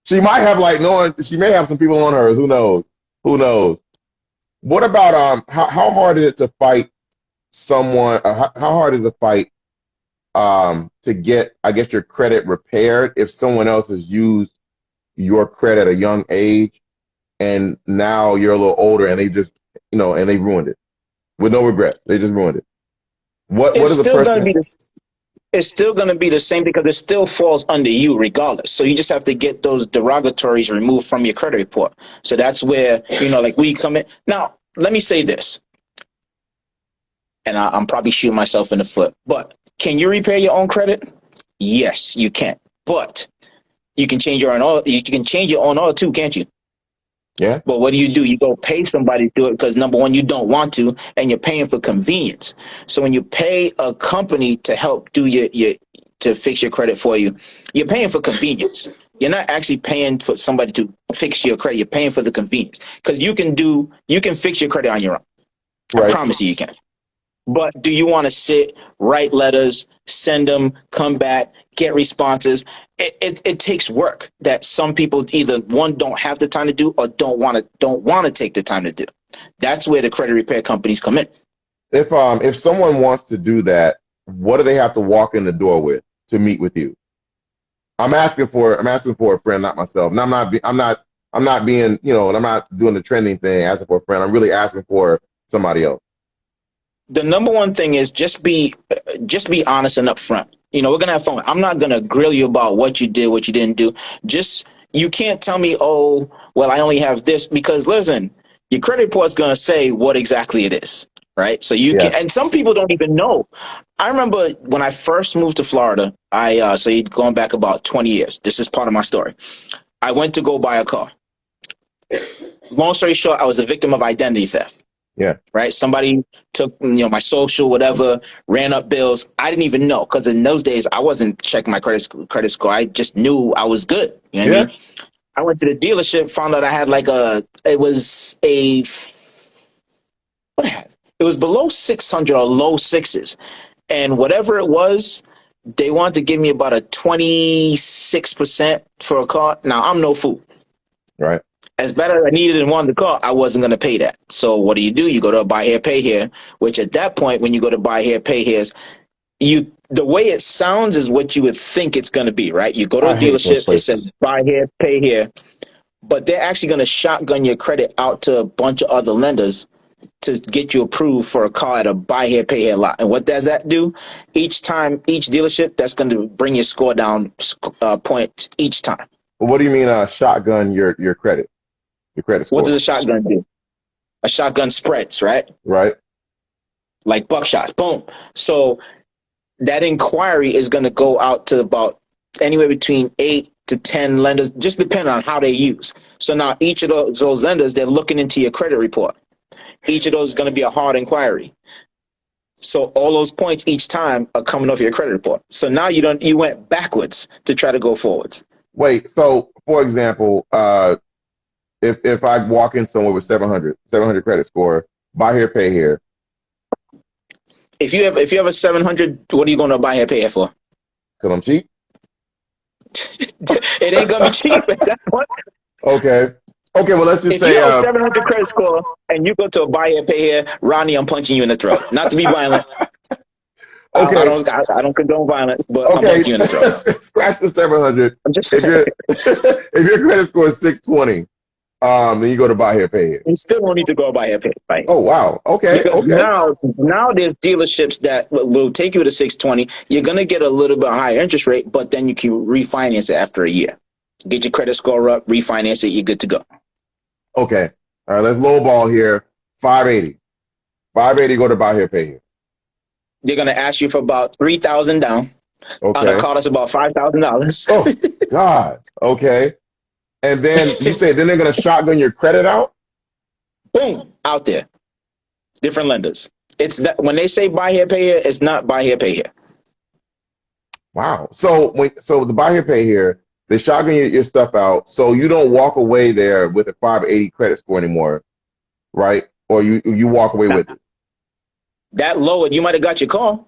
She might have she may have some people on hers. Who knows? Who knows? What about how hard is it to fight someone? How hard is the fight to get, I guess, your credit repaired if someone else has used your credit at a young age and now you're a little older and they just and they ruined it with no regrets. They just ruined it. What It's is the still going to person? be it's still going to be the same because it still falls under you regardless. So you just have to get those derogatories removed from your credit report. So that's where, like we come in. Now, let me say this, and I'm probably shooting myself in the foot, but can you repair your own credit? Yes, you can. But you can change your own order. You can change your own order too, can't you? Yeah. But what do? You go pay somebody to do it because number one, you don't want to, and you're paying for convenience. So when you pay a company to help do to fix your credit for you, you're paying for convenience. You're not actually paying for somebody to fix your credit. You're paying for the convenience because you can fix your credit on your own. Right. I promise you can. But do you want to sit, write letters, send them, come back, get responses? It takes work that some people either one don't have the time to do or don't want to take the time to do. That's where the credit repair companies come in. If someone wants to do that, what do they have to walk in the door with to meet with you? I'm asking for a friend, not myself. And I'm not being, and I'm not doing the trending thing, asking for a friend. I'm really asking for somebody else. The number one thing is just be honest and upfront. We're gonna have fun. I'm not gonna grill you about what you did, what you didn't do. You can't tell me, oh, well, I only have this, because listen, your credit report's gonna say what exactly it is, right? So can, and some people don't even know. I remember when I first moved to Florida, so you're going back about 20 years. This is part of my story. I went to go buy a car. Long story short, I was a victim of identity theft. Yeah. Right. Somebody took, my social, whatever, ran up bills. I didn't even know, because in those days I wasn't checking my credit score. I just knew I was good. You know what I mean? I went to the dealership, found out I had it was below 600 or low sixes. And whatever it was, they wanted to give me about a 26% for a car. Now, I'm no fool. Right. As bad as I needed and wanted the car, I wasn't going to pay that. So what do? You go to buy here, pay here, which at that point, when you go to buy here, pay here, the way it sounds is what you would think it's going to be, right? You go to a dealership, it says buy here, pay here, but they're actually going to shotgun your credit out to a bunch of other lenders to get you approved for a car at a buy here, pay here lot. And what does that do? Each dealership, that's going to bring your score down points each time. Well, what do you mean shotgun your credit? Your credit score. What does a shotgun do? A shotgun spreads, right? Right. Like buckshots. Boom. So that inquiry is going to go out to about anywhere between 8 to 10 lenders, just depending on how they use. So now each of those lenders, they're looking into your credit report. Each of those is going to be a hard inquiry. So all those points each time are coming off your credit report. So now you went backwards to try to go forwards. Wait, so for example, if I walk in somewhere with 700 credit score, buy here, pay here. If you have a 700, what are you going to buy here, pay here for? Because I'm cheap. It ain't gonna be cheap at that point. Okay. Well, let's just if say you have a 700 credit score and you go to a buy here, pay here, Ronnie, I'm punching you in the throat. Not to be violent. Okay. I don't condone violence, but I'm punching you in the throat. Scratch the 700. I'm just if your credit score is 620, then you go to buy here, pay here. You still don't need to go buy here, pay here. Oh wow. Okay. Because okay. Now there's dealerships that will take you to 620. You're gonna get a little bit higher interest rate, but then you can refinance it after a year. Get your credit score up, refinance it, you're good to go. Okay. All right, let's lowball here. 580. 580 go to buy here, pay here. They're gonna ask you for about $3,000 down. Okay. On a car that's about $5,000. Oh God. Okay. And then you say then they're gonna shotgun your credit out? Boom, out there. Different lenders. It's that when they say buy here, pay here, it's not buy here, pay here. Wow. So the buy here, pay here, they shotgun your stuff out, so you don't walk away there with a 580 credit score anymore, right? Or you walk away with it. That lowered, you might have got your car,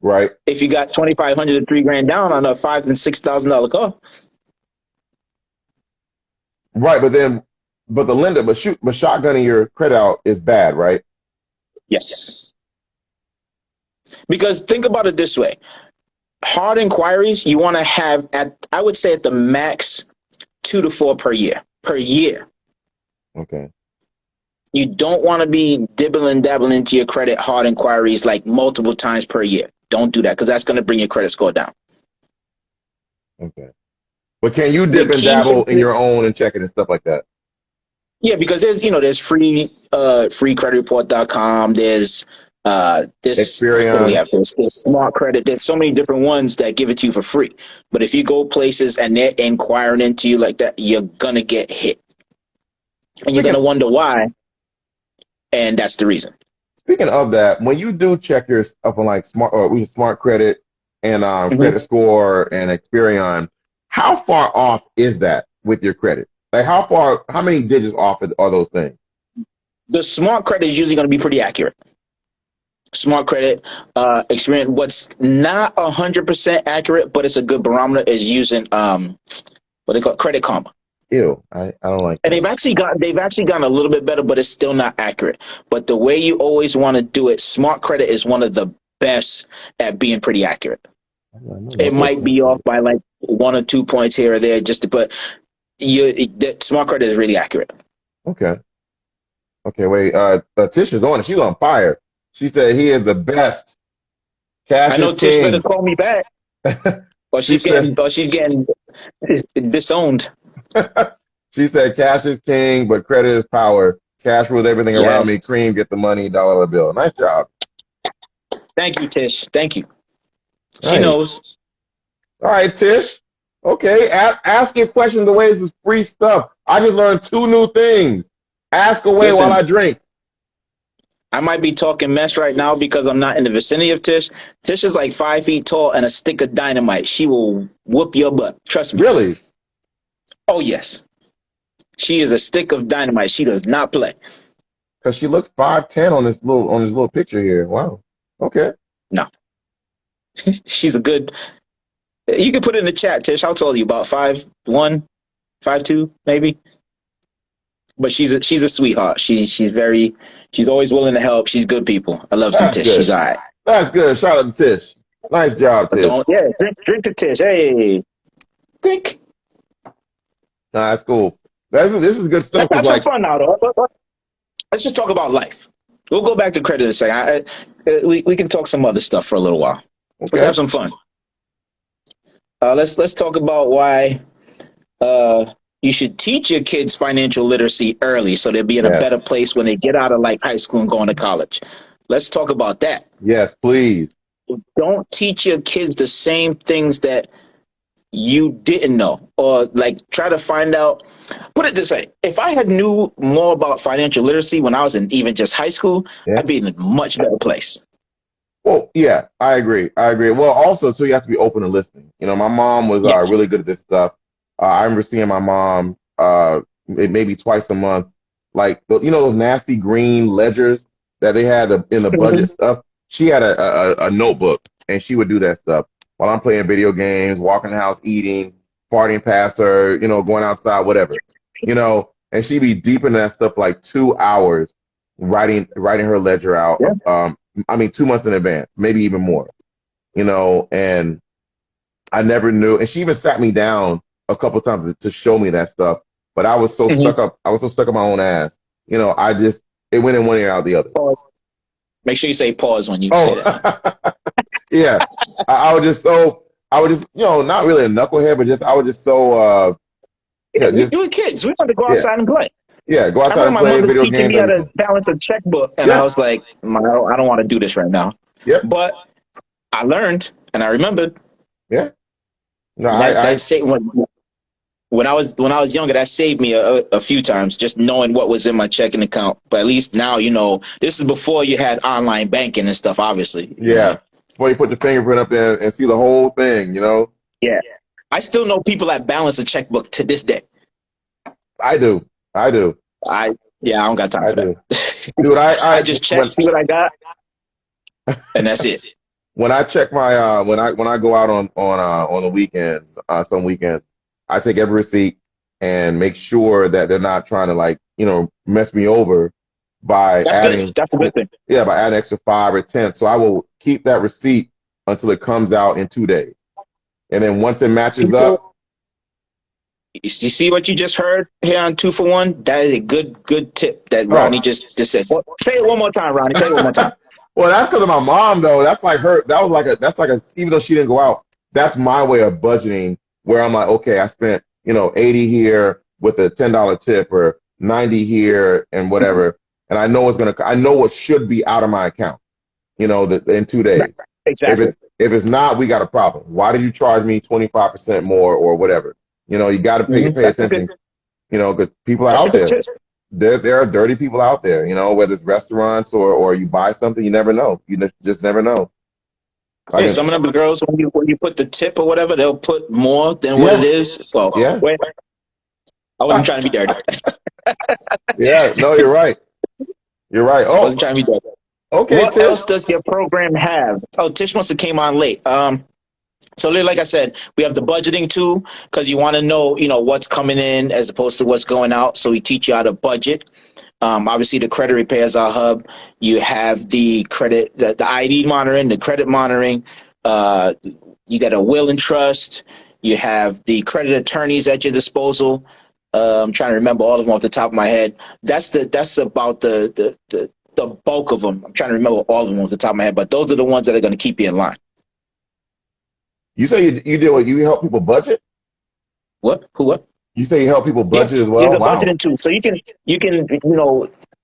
right? If you got $2,500 to $3,000 down on a $5,000 and $6,000 car, right? But the lender, but shotgunning your credit out is bad, right? Yes. Because think about it this way. Hard inquiries, you want to have I would say at the max 2 to 4 per year. Okay. You don't want to be dibbling dabbling into your credit hard inquiries like multiple times per year. Don't do that because that's going to bring your credit score down. Okay. But can you dip and dabble in your own and check it and stuff like that? Yeah, because there's free freecreditreport.com. There's Experian. What do we have? There's Smart Credit. There's so many different ones that give it to you for free. But if you go places and they're inquiring into you like that, you're gonna get hit, and you're gonna wonder why. And that's the reason. Speaking of that, when you do check your stuff on like Smart Credit and Credit Score and Experian, how far off is that with your credit? Like how many digits off are those things? The Smart Credit is usually going to be pretty accurate. Smart Credit, Experian. What's not 100% accurate, but it's a good barometer, is using what they call Credit Karma. Ew, I don't like that. And they've actually gotten a little bit better, but it's still not accurate. But the way you always want to do it, Smart Credit is one of the best at being pretty accurate. It might be off by like 1 or 2 points here or there, but Smart Credit is really accurate. Okay, wait. Tish is on it. She's on fire. She said he is the best. Cash I know Tish better call me back, or she's getting disowned. She said cash is king, but credit is power. Cash rules everything around me. Cream, get the money, dollar bill. Nice job. Thank you, Tish. Thank you. She knows. All right, Tish. Okay, ask your questions away. This is free stuff. I just learned 2 new things. Ask away while I drink. I might be talking mess right now because I'm not in the vicinity of Tish. Tish is like 5 feet tall and a stick of dynamite. She will whoop your butt. Trust me. Really? Oh, yes. She is a stick of dynamite. She does not play. Because she looks 5'10" on this little picture here. Wow. Okay. No. She's a good... You can put it in the chat, Tish. How tall are you? About 5'1", 5'2", maybe? But she's a sweetheart. She's always willing to help. She's good people. I love some Tish. Good. She's all right. That's good. Shout out to Tish. Nice job, Tish. Drink to Tish. Hey. Think. Nah, that's cool. This is good stuff. Let's have some fun now, though. Let's just talk about life. We'll go back to credit in a second. We can talk some other stuff for a little while. Okay. Let's have some fun. Let's talk about why you should teach your kids financial literacy early so they'll be in a better place when they get out of like high school and going to college. Let's talk about that. Yes, please. don't teach your kids the same things that you didn't know, or like try to find out. Put it this way: if I had knew more about financial literacy when I was in even just high school, Yeah. I'd be in a much better place. Well, yeah, I agree. I agree. Well, also too, you have to be open to listening. You know, my mom was Yeah. really good at this stuff. I remember seeing my mom maybe twice a month, like you know those nasty green ledgers that they had in the budget Mhm. stuff. She had a notebook, and she would do that stuff while I'm playing video games, walking the house, eating, farting past her, you know, going outside, whatever, you know. And she'd be deep in that stuff like 2 hours writing her ledger out. Yeah. I mean, 2 months in advance, maybe even more, you know, and I never knew. And she even sat me down a couple of times to show me that stuff. But Mhm. I was so stuck up my own ass. You know, it went in one ear out the other. Pause. Make sure you say pause when you say Oh, that. yeah. I was just, you know, not really a knucklehead, but I was just so, Yeah, yeah, just, we were kids. We wanted to go yeah, outside and play. yeah, go I outside remember and my play mother video teaching games, me how to everything. balance a checkbook, and I Yeah, was like, I don't want to do this right now. yep, But I learned, and I remembered. yeah. No, That's when I was younger, that saved me a few times, just knowing what was in my checking account. But at least now, this is before you had online banking and stuff. Obviously, yeah. Before you put your fingerprint up there and see the whole thing, you know. Yeah, I still know people that balance a checkbook to this day. I do. I do. I Yeah, I don't got time I for that. do. Dude, I just check, see what I got, and that's it. when I check my when I go out on the weekends, some weekends, I take every receipt and make sure that they're not trying to, like, you know, mess me over by That's good. That's a good thing. by adding extra 5 or 10. So I will keep that receipt until it comes out in 2 days. And then once it matches People, up, you see what you just heard here on 2 for 1? That is a good tip that Rodney oh, just said. Say it one more time, Rodney. Say it one more time. well, that's because of my mom, though. That's like her. That's like a, even though she didn't go out, that's my way of budgeting, where I'm like, okay, I spent, you know, 80 here with a $10 tip, or 90 here and whatever. And I know what should be out of my account, you know, in 2 days. Exactly. If it's not, we got a problem. Why did you charge me 25% more or whatever? You know, you got to pay That's a good. attention, you know, because people are That's a out good there. tip. There are dirty people out there, you know, whether it's restaurants or you buy something, you never know. Just never know. Like, Yeah, some of them girls, when you put the tip or whatever, they'll put more than what it yeah, is. Well, yeah, wait, I wasn't trying to be dirty. yeah. No, you're right. You're right. I wasn't Oh, trying to be dirty. okay, What else Tish. does your program have? Oh, Tish must have came on late. So like I said, we have the budgeting tool because you want to know, what's coming in as opposed to what's going out. So we teach you how to budget. Obviously, the credit repair is our hub. You have the ID monitoring, the credit monitoring. Uh, you got a will and trust. You have the credit attorneys at your disposal. I'm trying to remember all of them off the top of my head. That's about the bulk of them. I'm trying to remember all of them off the top of my head, but those are the ones that are going to keep you in line. You say you do what? You help people budget? What? Who? What? You say you help people Yeah, budget as yeah, well? the Wow. budgeting tool. So you can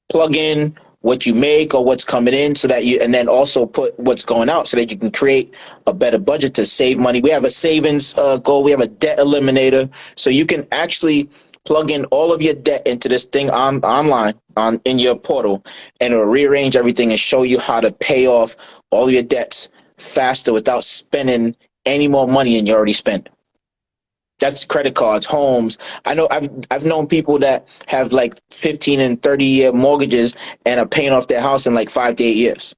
plug in what you make or what's coming in, so that and then also put what's going out, so that you can create a better budget to save money. We have a savings goal. We have a debt eliminator, so you can actually plug in all of your debt into this thing online in your portal, and it'll rearrange everything and show you how to pay off all your debts faster without spending any more money than you already spent. That's credit cards, homes. I know I've known people that have like 15 and 30-year mortgages and are paying off their house in like 5 to 8 years.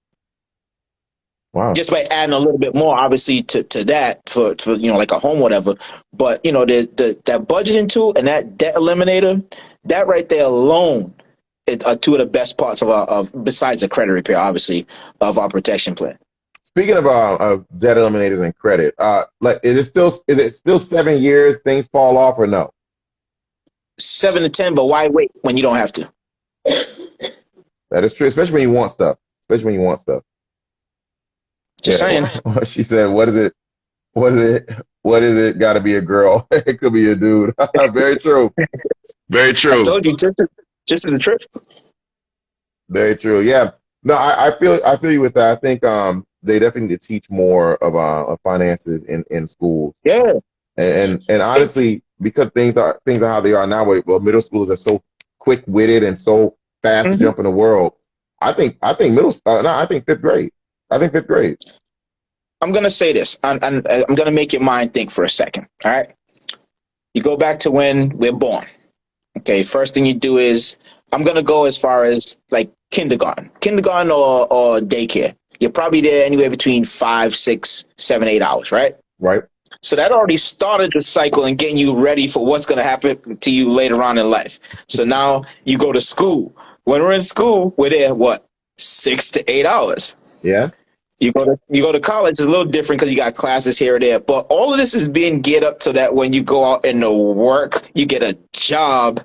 Wow. Just by adding a little bit more, obviously, to that for like a home, whatever. But that budgeting tool and that debt eliminator, that right there alone are two of the best parts of besides the credit repair, obviously, of our protection plan. Speaking of debt eliminators and credit, like is it still 7 years things fall off, or no? 7 to 10, but why wait when you don't have to? That is true, especially when you want stuff. Especially when you want stuff. Just saying. Yeah. She said, "What is it? What is it? What is it? Got to be a girl. It could be a dude." Very true. Very I true. told you, just as a trip. Very true. Yeah. No, I feel you with that. I think they definitely need to teach more of finances in schools. Yeah. And honestly, because things are how they are now, well, middle schoolers are so quick witted and so fast to Mhm. jump in the world. I think no, I think fifth grade. I think fifth grade. I'm gonna say this, and I'm gonna make your mind think for a second. All right, you go back to when we're born. Okay, first thing you do is I'm gonna go as far as like kindergarten or daycare. You're probably there anywhere between 5, 6, 7, 8 hours, right? Right? So that already started the cycle and getting you ready for what's gonna happen to you later on in life. So now you go to school. When we're in school, we're there what 6 to 8 hours. Yeah. You go to college, it's a little different because you got classes here or there. But all of this is being geared up so that when you go out into work, you get a job.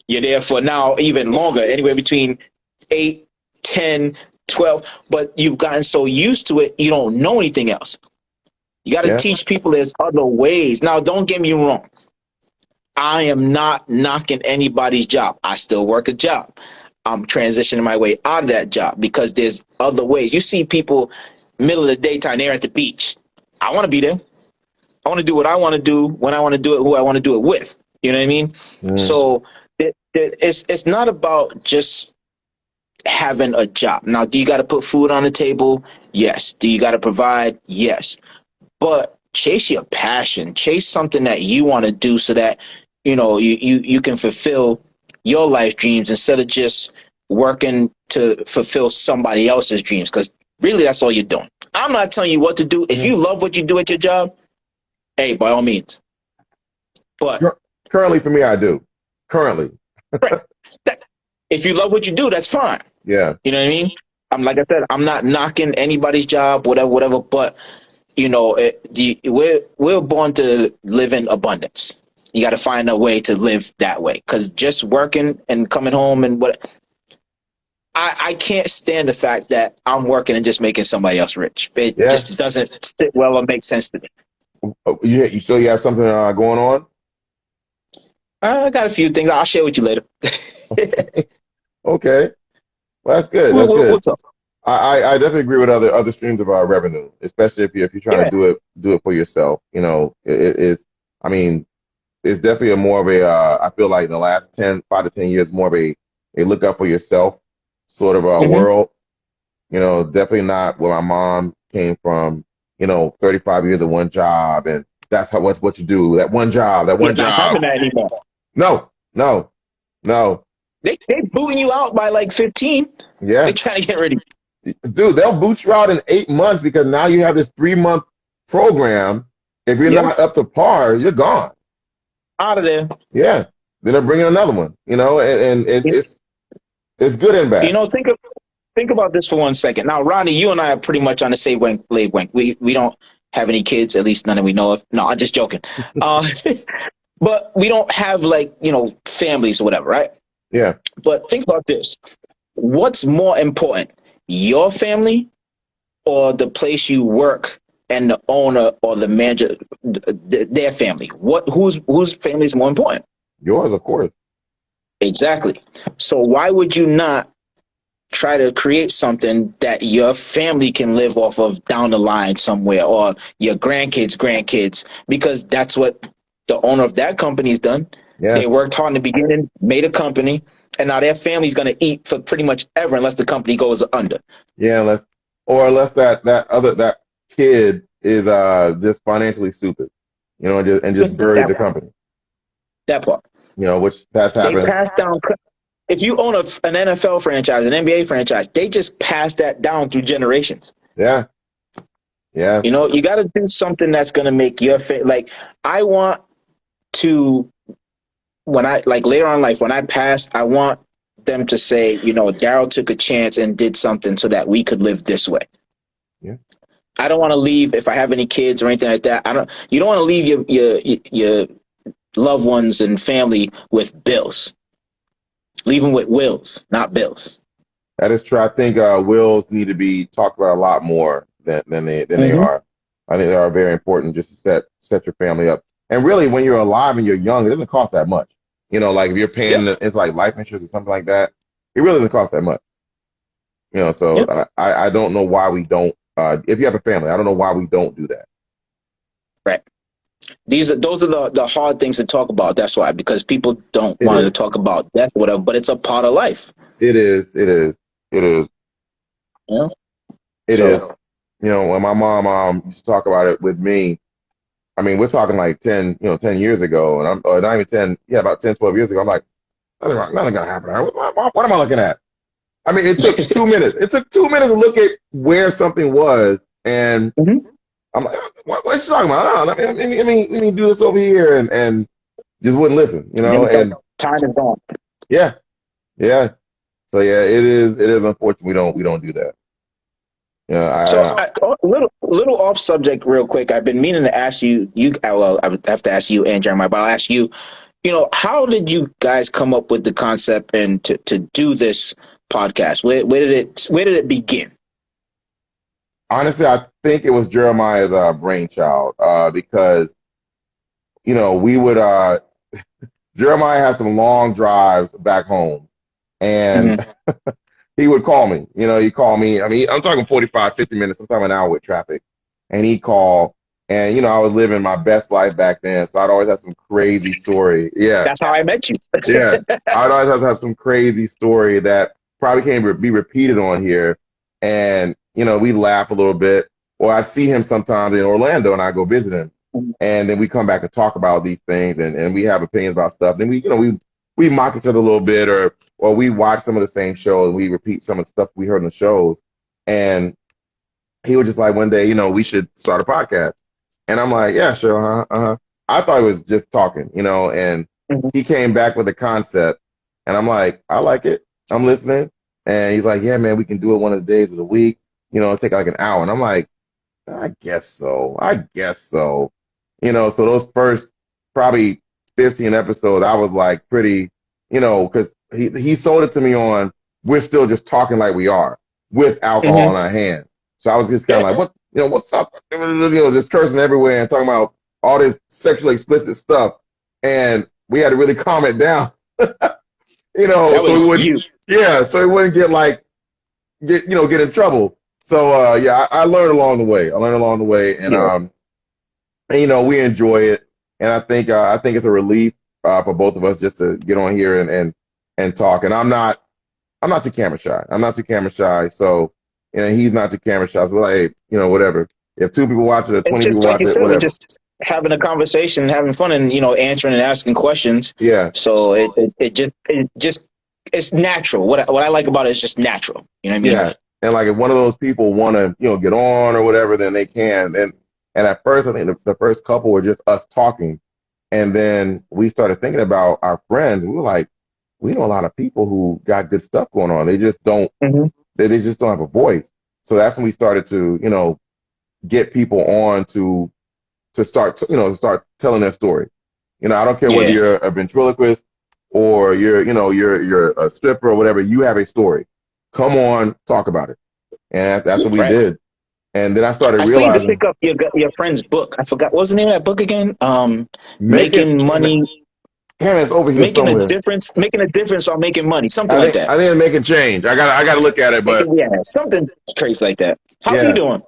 You're there for now even longer, anywhere between 8, 10, 12. But you've gotten so used to it, you don't know anything else. You got to Yeah. teach people there's other ways. Now, don't get me wrong. I am not knocking anybody's job. I still work a job. I'm transitioning my way out of that job because there's other ways. You see people middle of the daytime, they're at the beach. I want to be there. I want to do what I want to do when I want to do it, who I want to do it with. You know what I mean? Mm. So it's not about just having a job. Now, do you got to put food on the table? Yes. Do you got to provide? Yes. But chase your passion. Chase something that you want to do so that you can fulfill your life dreams instead of just working to fulfill somebody else's dreams, because really that's all you're doing. I'm not telling you what to do. If you love what you do at your job, hey, by all means. But Currently, for me, I do. Currently. right, if you love what you do, that's fine. Yeah. You know what I mean? Like I said, I'm not knocking anybody's job, whatever. But we're born to live in abundance. You got to find a way to live that way, because just working and coming home and I can't stand the fact that I'm working and just making somebody else rich. It Yeah. just doesn't sit well or make sense to me. Oh, you still you have something going on? I got a few things I'll share with you later. Okay. Well, that's good. That's We'll good. talk. I definitely agree with other streams of revenue, especially if you're trying Yeah. to do it for yourself. It's I mean, it's definitely a more of a I feel like in the last 5 to 10 years, more of a look out for yourself sort of Mhm. world. Definitely not where my mom came from. 35 years of one job, and that's what you do. That one job, that one You're not job. having that anymore. No. They booting you out by like 15. They Yeah. trying to get rid of you. Dude, they'll boot you out in 8 months because now you have this 3-month program. If you're Yep. not up to par, you're gone. Out of there. Yeah. Then they're bringing another one, and it's good and bad. Think about this for 1 second. Now, Ronnie, you and I are pretty much on the same wavelength. We don't have any kids, at least none that we know of. No, I'm just joking. But we don't have families or whatever, right? Yeah. But think about this. What's more important, your family or the place you work and the owner or the manager, their family? Whose family is more important? Yours, of course. Exactly. So why would you not try to create something that your family can live off of down the line somewhere, or your grandkids, because that's what the owner of that company's done. Yeah. They worked hard in the beginning, made a company, and now their family's going to eat for pretty much ever unless the company goes under. Yeah, unless that kid is just financially stupid, and just buries the company. That part. Which that's They happened. pass down. If you own an NFL franchise, an NBA franchise, they just pass that down through generations. Yeah. Yeah. You got to do something that's going to make your like. I want to, when I later on in life, when I pass, I want them to say, Darryl took a chance and did something so that we could live this way. Yeah. I don't want to leave, if I have any kids or anything like that. You don't want to leave your loved ones and family with bills. Leave them with wills, not bills. That is true. I think wills need to be talked about a lot more than they are. I think they are very important just to set your family up. And really, when you're alive and you're young, it doesn't cost that much. Like if you're paying it's like life insurance or something like that, it really doesn't cost that much. So I don't know why we don't if you have a family. I don't know why we don't do that. Right. Those are the hard things to talk about. That's why, because people don't It want to is. talk about death, or whatever. But it's a part of life. It is. It is. It is. Yeah. It So is. You know, when my mom used to talk about it with me, I mean, we're talking like 10 years ago, and I'm or not even 10, yeah, about 10, 12 years ago. I'm like, nothing gonna happen. What am I looking at? I mean, it took 2 minutes. It took 2 minutes to look at where something was, and Mhm. I'm like, what's she talking about? Let me do this over here, and just wouldn't listen, and then and time is gone. yeah, yeah. So yeah, it is unfortunate we don't do that. Yeah, So a little off subject, real quick. I've been meaning to ask you. Well, I would have to ask you and Jeremiah, but I'll ask you. How did you guys come up with the concept and to do this podcast? Where did it begin? honestly, I think it was Jeremiah's brainchild because we would Jeremiah had some long drives back home, and Hmm. he would call me. He'd call me. I mean, I'm talking 45, 50 minutes, sometimes an hour with traffic. And he'd call. And, I was living my best life back then. So I'd always have some crazy story. Yeah. That's how I met you. Yeah. I'd always have to have some crazy story that probably can't be repeated on here. And, we laugh a little bit. Or I see him sometimes in Orlando and I go visit him. And then we come back and talk about these things and we have opinions about stuff. Then we mock each other a little bit or we watch some of the same shows and we repeat some of the stuff we heard in the shows. And he was just like, one day, we should start a podcast. And I'm like, yeah, sure. Uh-huh. I thought he was just talking, and Mhm. he came back with a concept and I'm like, I like it. I'm listening. And he's like, yeah, man, we can do it one of the days of the week. It'll take like an hour. And I'm like, I guess so. I guess so. So those first probably 15 episodes, I was like pretty, because he sold it to me on we're still just talking like we are with alcohol in Mhm. our hand. So I was just kind Yeah, of like, what's up? Just cursing everywhere and talking about all this sexually explicit stuff. And we had to really calm it down, that so we was wouldn't, you. yeah, so we wouldn't get in trouble. So yeah, I learned along the way. And Yeah. we enjoy it, and I think it's a relief for both of us just to get on here and talk. And I'm not too camera shy. So he's not too camera shy. So we're like, hey, whatever. If 2 people watch it or It's 20 just people like watch you it, said, we're whatever. just having a conversation, having fun, and answering and asking questions. Yeah, So it just it's natural. What I like about it is just natural. You know what I mean? yeah. And like if one of those people want to get on or whatever, then they can. And at first, I think the first couple were just us talking. And then we started thinking about our friends. We were like, we know a lot of people who got good stuff going on. They just don't. Hmm. They just don't have a voice. So that's when we started to, get people on to start telling their story. I don't care whether Yeah. you're a ventriloquist or you're a stripper or whatever. You have a story. Come on, talk about it. And that's what we Right. did. And then I started I still need to realizing pick up your friend's book. I forgot what was the name of that book again. making, Making money, damn, it's over here somewhere. making a difference while making money, something I like think that. I think it's making change. I gotta look at it, but Yeah, something crazy like that. How's he yeah, doing?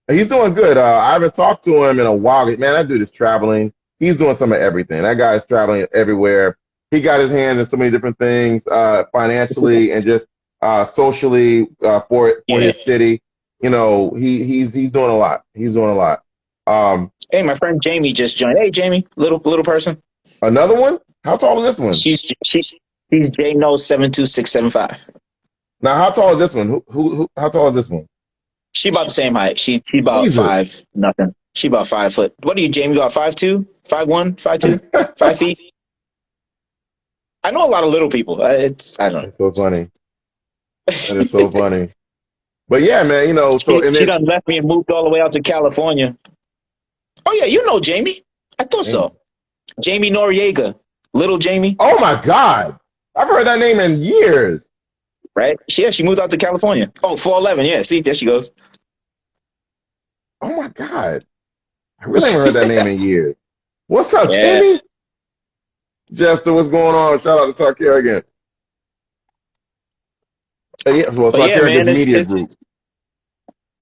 he's doing good. I haven't talked to him in a while. Man, that dude is traveling. He's doing some of everything. That guy is traveling everywhere. He got his hands in so many different things, financially and just socially for Yeah. his city. He's doing a lot. He's doing a lot. Um, Hey, my friend Jamie just joined. Hey, Jamie, little person. Another one. How tall is this one? She's J No 72675. Now, how tall is this one? Who how tall is this one? She about the same height. She about Jesus. five nothing. She about 5 foot. What are you, Jamie? You about 5'2", 5'1", 5'2", 5 feet? I know a lot of little people. I don't know. That's so funny. That is so funny. But yeah, man, so and She then done left me and moved all the way out to California. Oh yeah, you know Jamie. I thought so. Jamie Noriega, little Jamie, oh my God. I've heard that name in years. right? She moved out to California. Oh, 411. Yeah, see, there she goes. Oh my God. I really haven't heard that name in years. What's up, Yeah, Jamie? Jester, what's going on? Shout out to Sarkar again. Yeah, well, but yeah, Sarkar man, gets it's media it's group.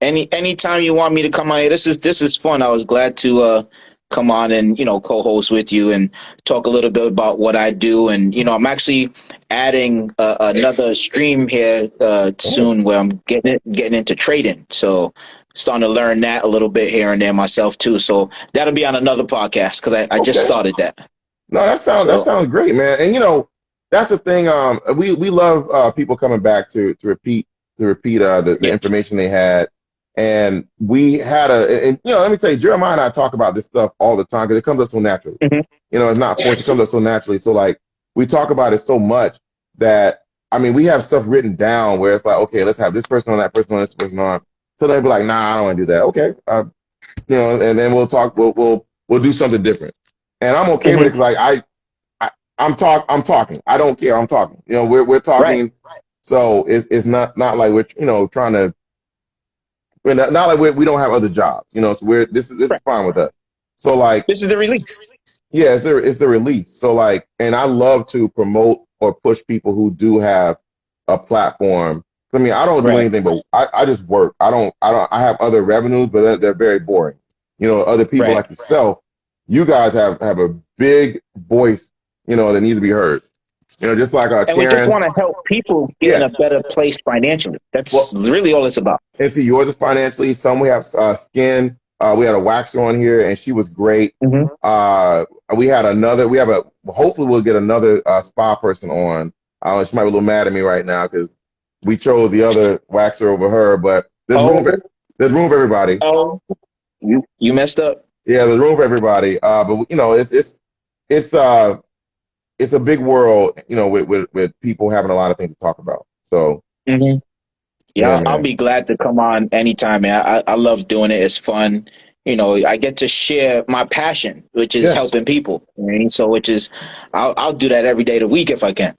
Anytime you want me to come on here, this is fun. I was glad to come on and co-host with you and talk a little bit about what I do. And I'm actually adding another stream here soon where I'm getting into trading. So starting to learn that a little bit here and there myself too. So that'll be on another podcast because I just Okay. started that. No, that sounds great, man. And that's the thing. We love people coming back to repeat the information they had. And we had let me tell you, Jeremiah and I talk about this stuff all the time because it comes up so naturally. Mm-hmm. It's not forced. It comes up so naturally. So like we talk about it so much that we have stuff written down where it's like, okay, let's have this person on, that person on, this person on. So they'll be like, nah, I don't want to do that. Okay, and then we'll talk. We'll do something different. And I'm okay with it because like I'm talking. I don't care. I'm talking. We're talking. Right. So it's not like we're trying to. Not like we don't have other jobs. So this is fine with us. So like this is the release. Yeah, it's the release. So like, and I love to promote or push people who do have a platform. I don't do anything, but I just work. I have other revenues, but they're very boring. Other people like yourself, you guys have a big voice, that needs to be heard. Just like and Karen, we just want to help people get in a better place financially. That's really all it's about. And see, yours is financially. Some we have skin. We had a waxer on here, and she was great. Mm-hmm. We had another. Hopefully, we'll get another spa person on. She might be a little mad at me right now because we chose the other waxer over her. But there's room for everybody. Oh, you messed up. Yeah, there's room for everybody. But it's a big world, with people having a lot of things to talk about. So. Mm-hmm. Yeah, I'll be glad to come on anytime, man. I love doing it. It's fun. I get to share my passion, which is helping people. So I'll do that every day of the week if I can.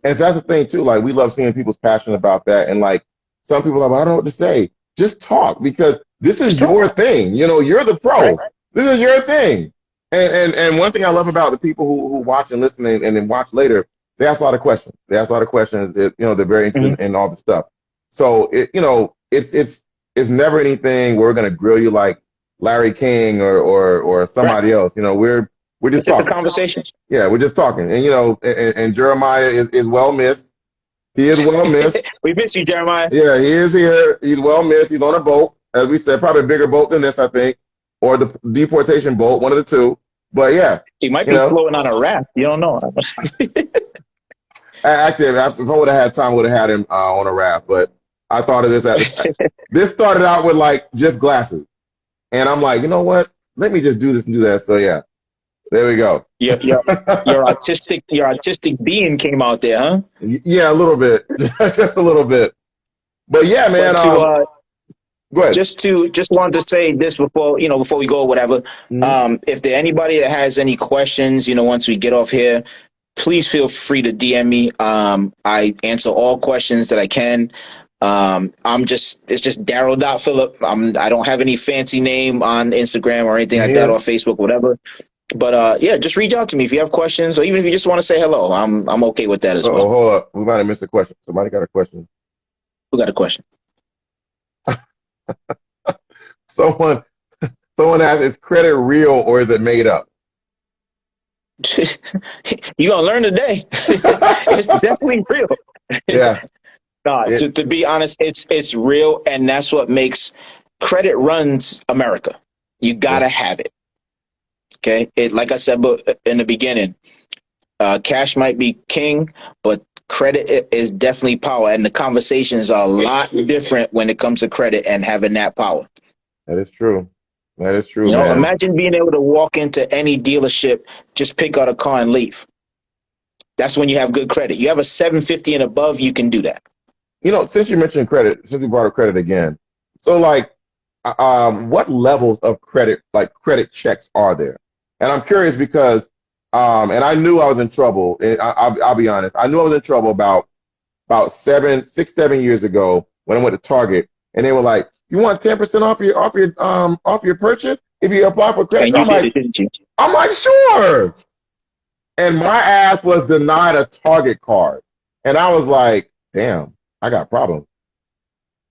And so that's the thing too. Like we love seeing people's passion about that. And like some people are like, I don't know what to say. Just talk because this is your thing. You're the pro. Right. This is your thing. And one thing I love about the people who watch and listen and then watch later, they ask a lot of questions. They're very interested in all the stuff. So it's never anything where we're gonna grill you like Larry King or somebody else. We're just talking. Just a conversation. Yeah, we're just talking. And and Jeremiah is well missed. He is well missed. We miss you, Jeremiah. Yeah, he is here. He's well missed. He's on a boat, as we said, probably a bigger boat than this, I think, or the deportation boat, one of the two. But yeah, he might be floating on a raft. You don't know. Actually, if I would have had time, I would have had him on a raft. But I thought of this. This started out with like just glasses, and I'm like, you know what? Let me just do this and do that. So yeah, there we go. Yeah, your artistic being came out there, huh? Yeah, a little bit, just a little bit. But yeah, man. Go ahead. Just wanted to say this before we go, whatever. Mm-hmm. If there anybody that has any questions, once we get off here, please feel free to DM me. I answer all questions that I can. It's just Darryl.Phillip. I don't have any fancy name on Instagram or anything like that, or Facebook, whatever. But just reach out to me if you have questions, or even if you just want to say hello. I'm okay with that as well. Oh, hold up. We might have missed a question. Somebody got a question. Who got a question? Someone asked, is credit real or is it made up? You're gonna learn today. It's definitely real. Yeah. To be honest, it's real, and that's what makes credit runs America. You gotta have it. Okay, like I said, but in the beginning, cash might be king, but credit is definitely power, and the conversations are a lot different when it comes to credit and having that power. That is true. That is true. Man. Imagine being able to walk into any dealership, just pick out a car and leave. That's when you have good credit. You have a 750 and above, you can do that. Since you mentioned credit, since we brought up credit again, so like, what levels of credit, like credit checks, are there? And I'm curious because, and I knew I was in trouble. I'll be honest. I knew I was in trouble about 6, 7 years ago when I went to Target, and they were like, "You want 10% off your purchase if you apply for credit?" I'm like, sure. And my ass was denied a Target card, and I was like, damn, I got problems.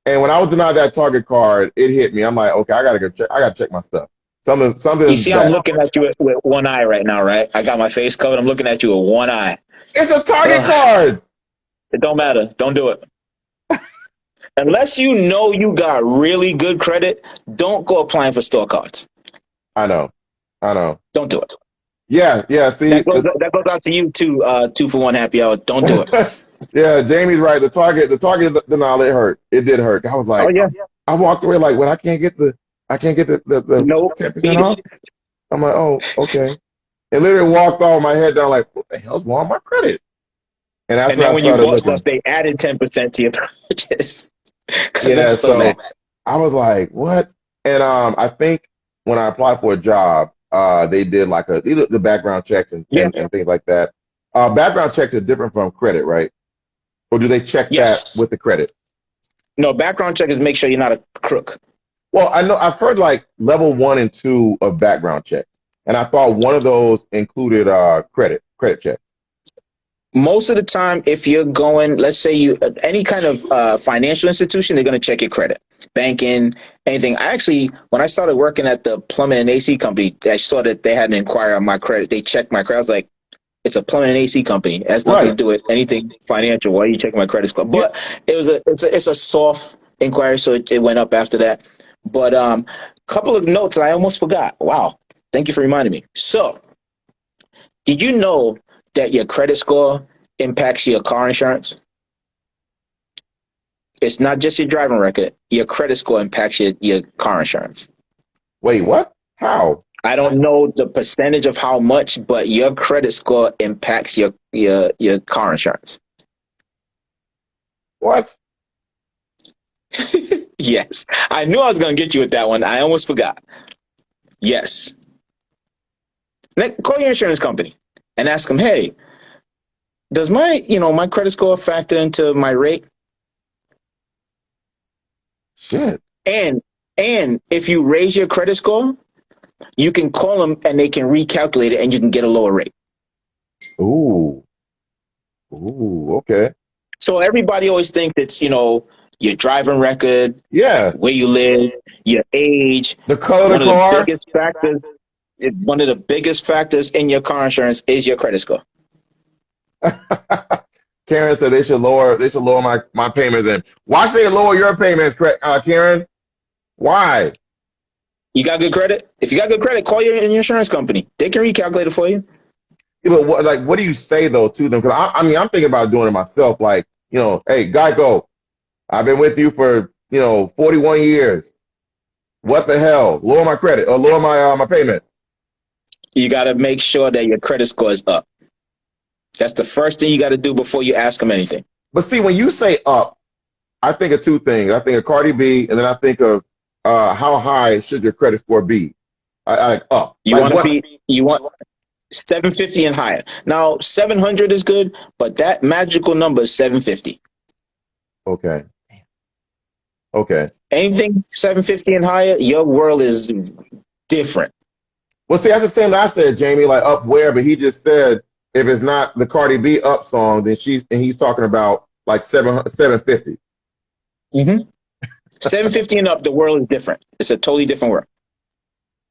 And when I was denied that Target card, it hit me. I'm like, okay, I gotta go check. I gotta check my stuff. You Something's see, I'm bad. looking at you with one eye right now, right? I got my face covered. I'm looking at you with one eye. It's a Target Ugh, card. it don't matter. Don't do it. Unless you know you got really good credit, don't go applying for store cards. I know. I know. Don't do it. Yeah, yeah. See, That goes out to you too. 2 for 1 happy hour. Don't do it. yeah, Jamie's right. The Target denial, it hurt. It did hurt. I was Oh like, yeah. I walked away like, what? I can't get the No. 10% off. I'm like, oh, okay. And literally walked off my head down like, what the hell's wrong with my credit? And that's And when then I when you started bought looking. stuff, they added 10% to your purchase. Because Yeah, I'm so so mad. I was like, what? And I think when I applied for a job, they did like the background checks Yeah. and things like that. Background checks are different from credit, right? Or do they check that Yes. with the credit? No, background check is make sure you're not a crook. Well, I know I've heard like level 1 and 2 of background checks, and I thought one of those included credit check. Most of the time, if you're going, let's say you any kind of financial institution, they're going to check your credit, banking, anything. I actually, when I started working at the plumbing and AC company, I saw that they had an inquiry on my credit. They checked my credit. I was like, it's a plumbing and AC company. It has nothing to Right. do with anything financial. Why are you checking my credit score? Yeah. But it's a soft inquiry, so it went up after that. But couple of notes that I almost forgot. Wow, thank you for reminding me. So, did you know that your credit score impacts your car insurance? It's not just your driving record. Your credit score impacts your car insurance. Wait, what? How? I don't know the percentage of how much, but your credit score impacts your car insurance. What? Yes. I knew I was going to get you with that one. I almost forgot. Yes. Call your insurance company and ask them, hey, does my credit score factor into my rate? Shit. And if you raise your credit score, you can call them and they can recalculate it and you can get a lower rate. Ooh. Ooh, okay. So everybody always thinks it's, your driving record, Yeah. where you live, your age. The color of One the of the car. biggest factors, one of the biggest factors in your car insurance is your credit score. Karen said they should lower my payments. And why should they lower your payments, Karen? Why? You got good credit? If you got good credit, call your insurance company. They can recalculate it for you. Yeah, but what do you say though to them? Because I'm thinking about doing it myself. Like, hey, Geico, I've been with you for 41 years. What the hell? Lower my credit or lower my payment. You got to make sure that your credit score is up. That's the first thing you got to do before you ask them anything. But see, when you say up, I think of two things. I think of Cardi B, and then I think of how high should your credit score be? I like up. You Like want 750 and higher. Now 700 is good, but that magical number is 750. Okay. Okay. Anything 750 and higher, your world is different. Well, see, that's the same that I said, Jamie, like up where, but he just said if it's not the Cardi B up song, then he's talking about like 750. Mm-hmm. 750 and up, the world is different. It's a totally different world.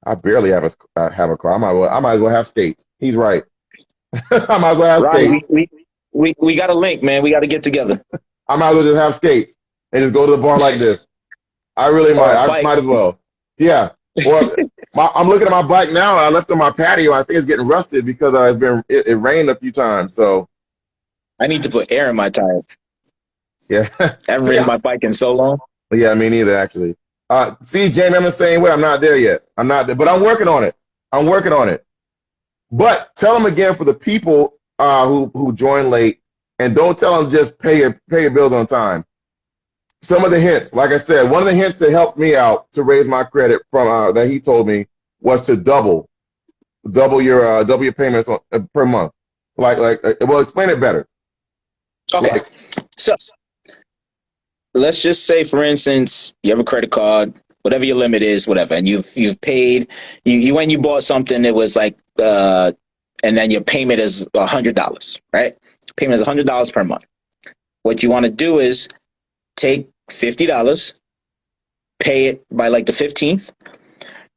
I barely have a car. I might as well have skates. He's right. I might as well have Ronnie, skates. we got a link, man. We got to get together. I might as well just have skates and just go to the bar like this. I really might. I might as well. Yeah. Well, I'm looking at my bike now. I left it on my patio. I think it's getting rusted because it rained a few times. So I need to put air in my tires. yeah. I haven't ridden my bike in so long. Yeah, me neither, actually. See, Jamie, I'm the same way. I'm not there yet. I'm not there, but I'm working on it. But tell them again for the people who join late, and don't tell them just pay your bills on time. Some of the hints, like I said, one of the hints that helped me out to raise my credit from that he told me was to double your payments per month. Well, explain it better. Okay, so let's just say, for instance, you have a credit card, whatever your limit is, whatever, and you've paid. You when you bought something, it was like, and then your payment is $100, right? Payment is $100 per month. What you want to do is take $50, pay it by like the 15th,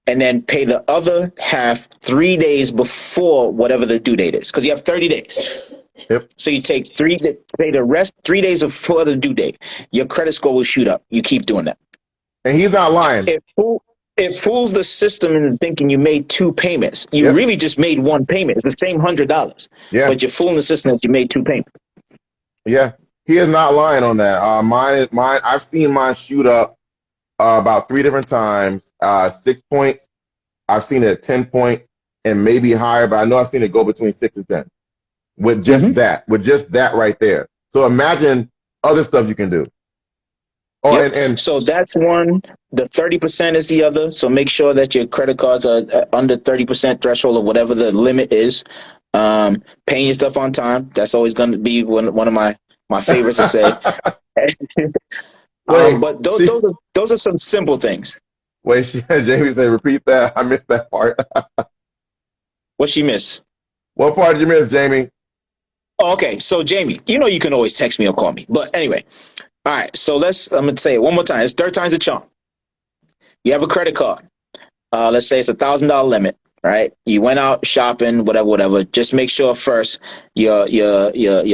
and then pay the other half 3 days before whatever the due date is, because you have 30 days. Yep. So you take pay the rest 3 days before the due date. Your credit score will shoot up. You keep doing that. And he's not lying. It fools the system into thinking you made two payments. You really just made one payment. It's the same $100. Yeah. But you're fooling the system that you made two payments. Yeah. He is not lying on that. Mine. I've seen mine shoot up about 3 different times. 6 points. I've seen it at 10 points and maybe higher, but I know I've seen it go between 6 and 10 with just that right there. So imagine other stuff you can do. Oh, and so that's one. The 30% is the other. So make sure that your credit cards are under 30% threshold of whatever the limit is. Paying your stuff on time. That's always going to be one of my favorites to say. But those are some simple things. Wait, Jamie said, repeat that. I missed that part. What she miss? What part did you miss, Jamie? Oh, okay. So Jamie, you can always text me or call me. But anyway. All right, so I'm going to say it one more time. It's third time's a charm. You have a credit card. Let's say it's $1,000 limit, right? You went out shopping, whatever. Just make sure first your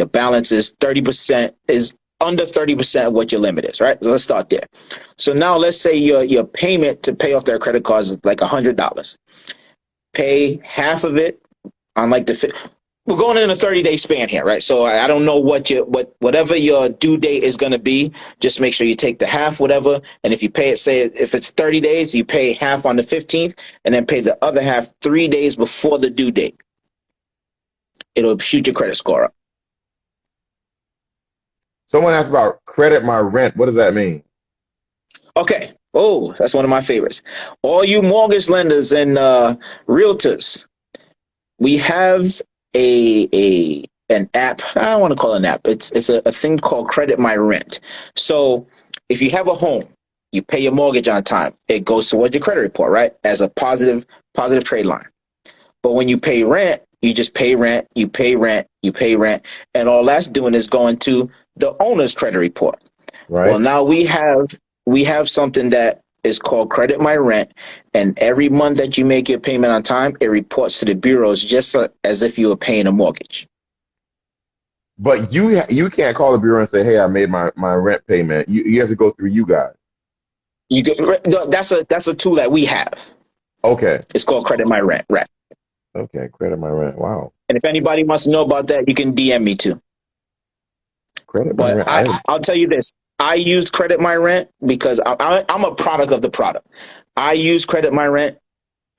balance is 30%, is under 30% of what your limit is, right? So let's start there. So now let's say your payment to pay off that credit card is like $100. Pay half of it on like we're going in a 30-day span here, right? So I don't know whatever your due date is going to be. Just make sure you take the half, whatever. And if you pay it, say if it's 30 days, you pay half on the 15th, and then pay the other half 3 days before the due date. It'll shoot your credit score up. Someone asked about credit my rent. What does that mean? Okay. Oh, that's one of my favorites. All you mortgage lenders and realtors, we have an app. I don't want to call it an app. It's a thing called Credit My Rent. So if you have a home, you pay your mortgage on time, it goes towards your credit report, right? As a positive trade line. But when you pay rent, you just pay rent, you pay rent, you pay rent, and all that's doing is going to the owner's credit report. Right. Well, now we have something that is called Credit My Rent, and every month that you make your payment on time, it reports to the bureaus just as if you were paying a mortgage. But you can't call the bureau and say, "Hey, I made my rent payment." You have to go through you guys. That's a tool that we have. Okay. It's called Credit My Rent. Right. Okay, Credit My Rent. Wow. And if anybody wants to know about that, you can DM me too. Credit My Rent. I'll tell you this. I used Credit My Rent because I'm a product of the product. I used Credit My Rent,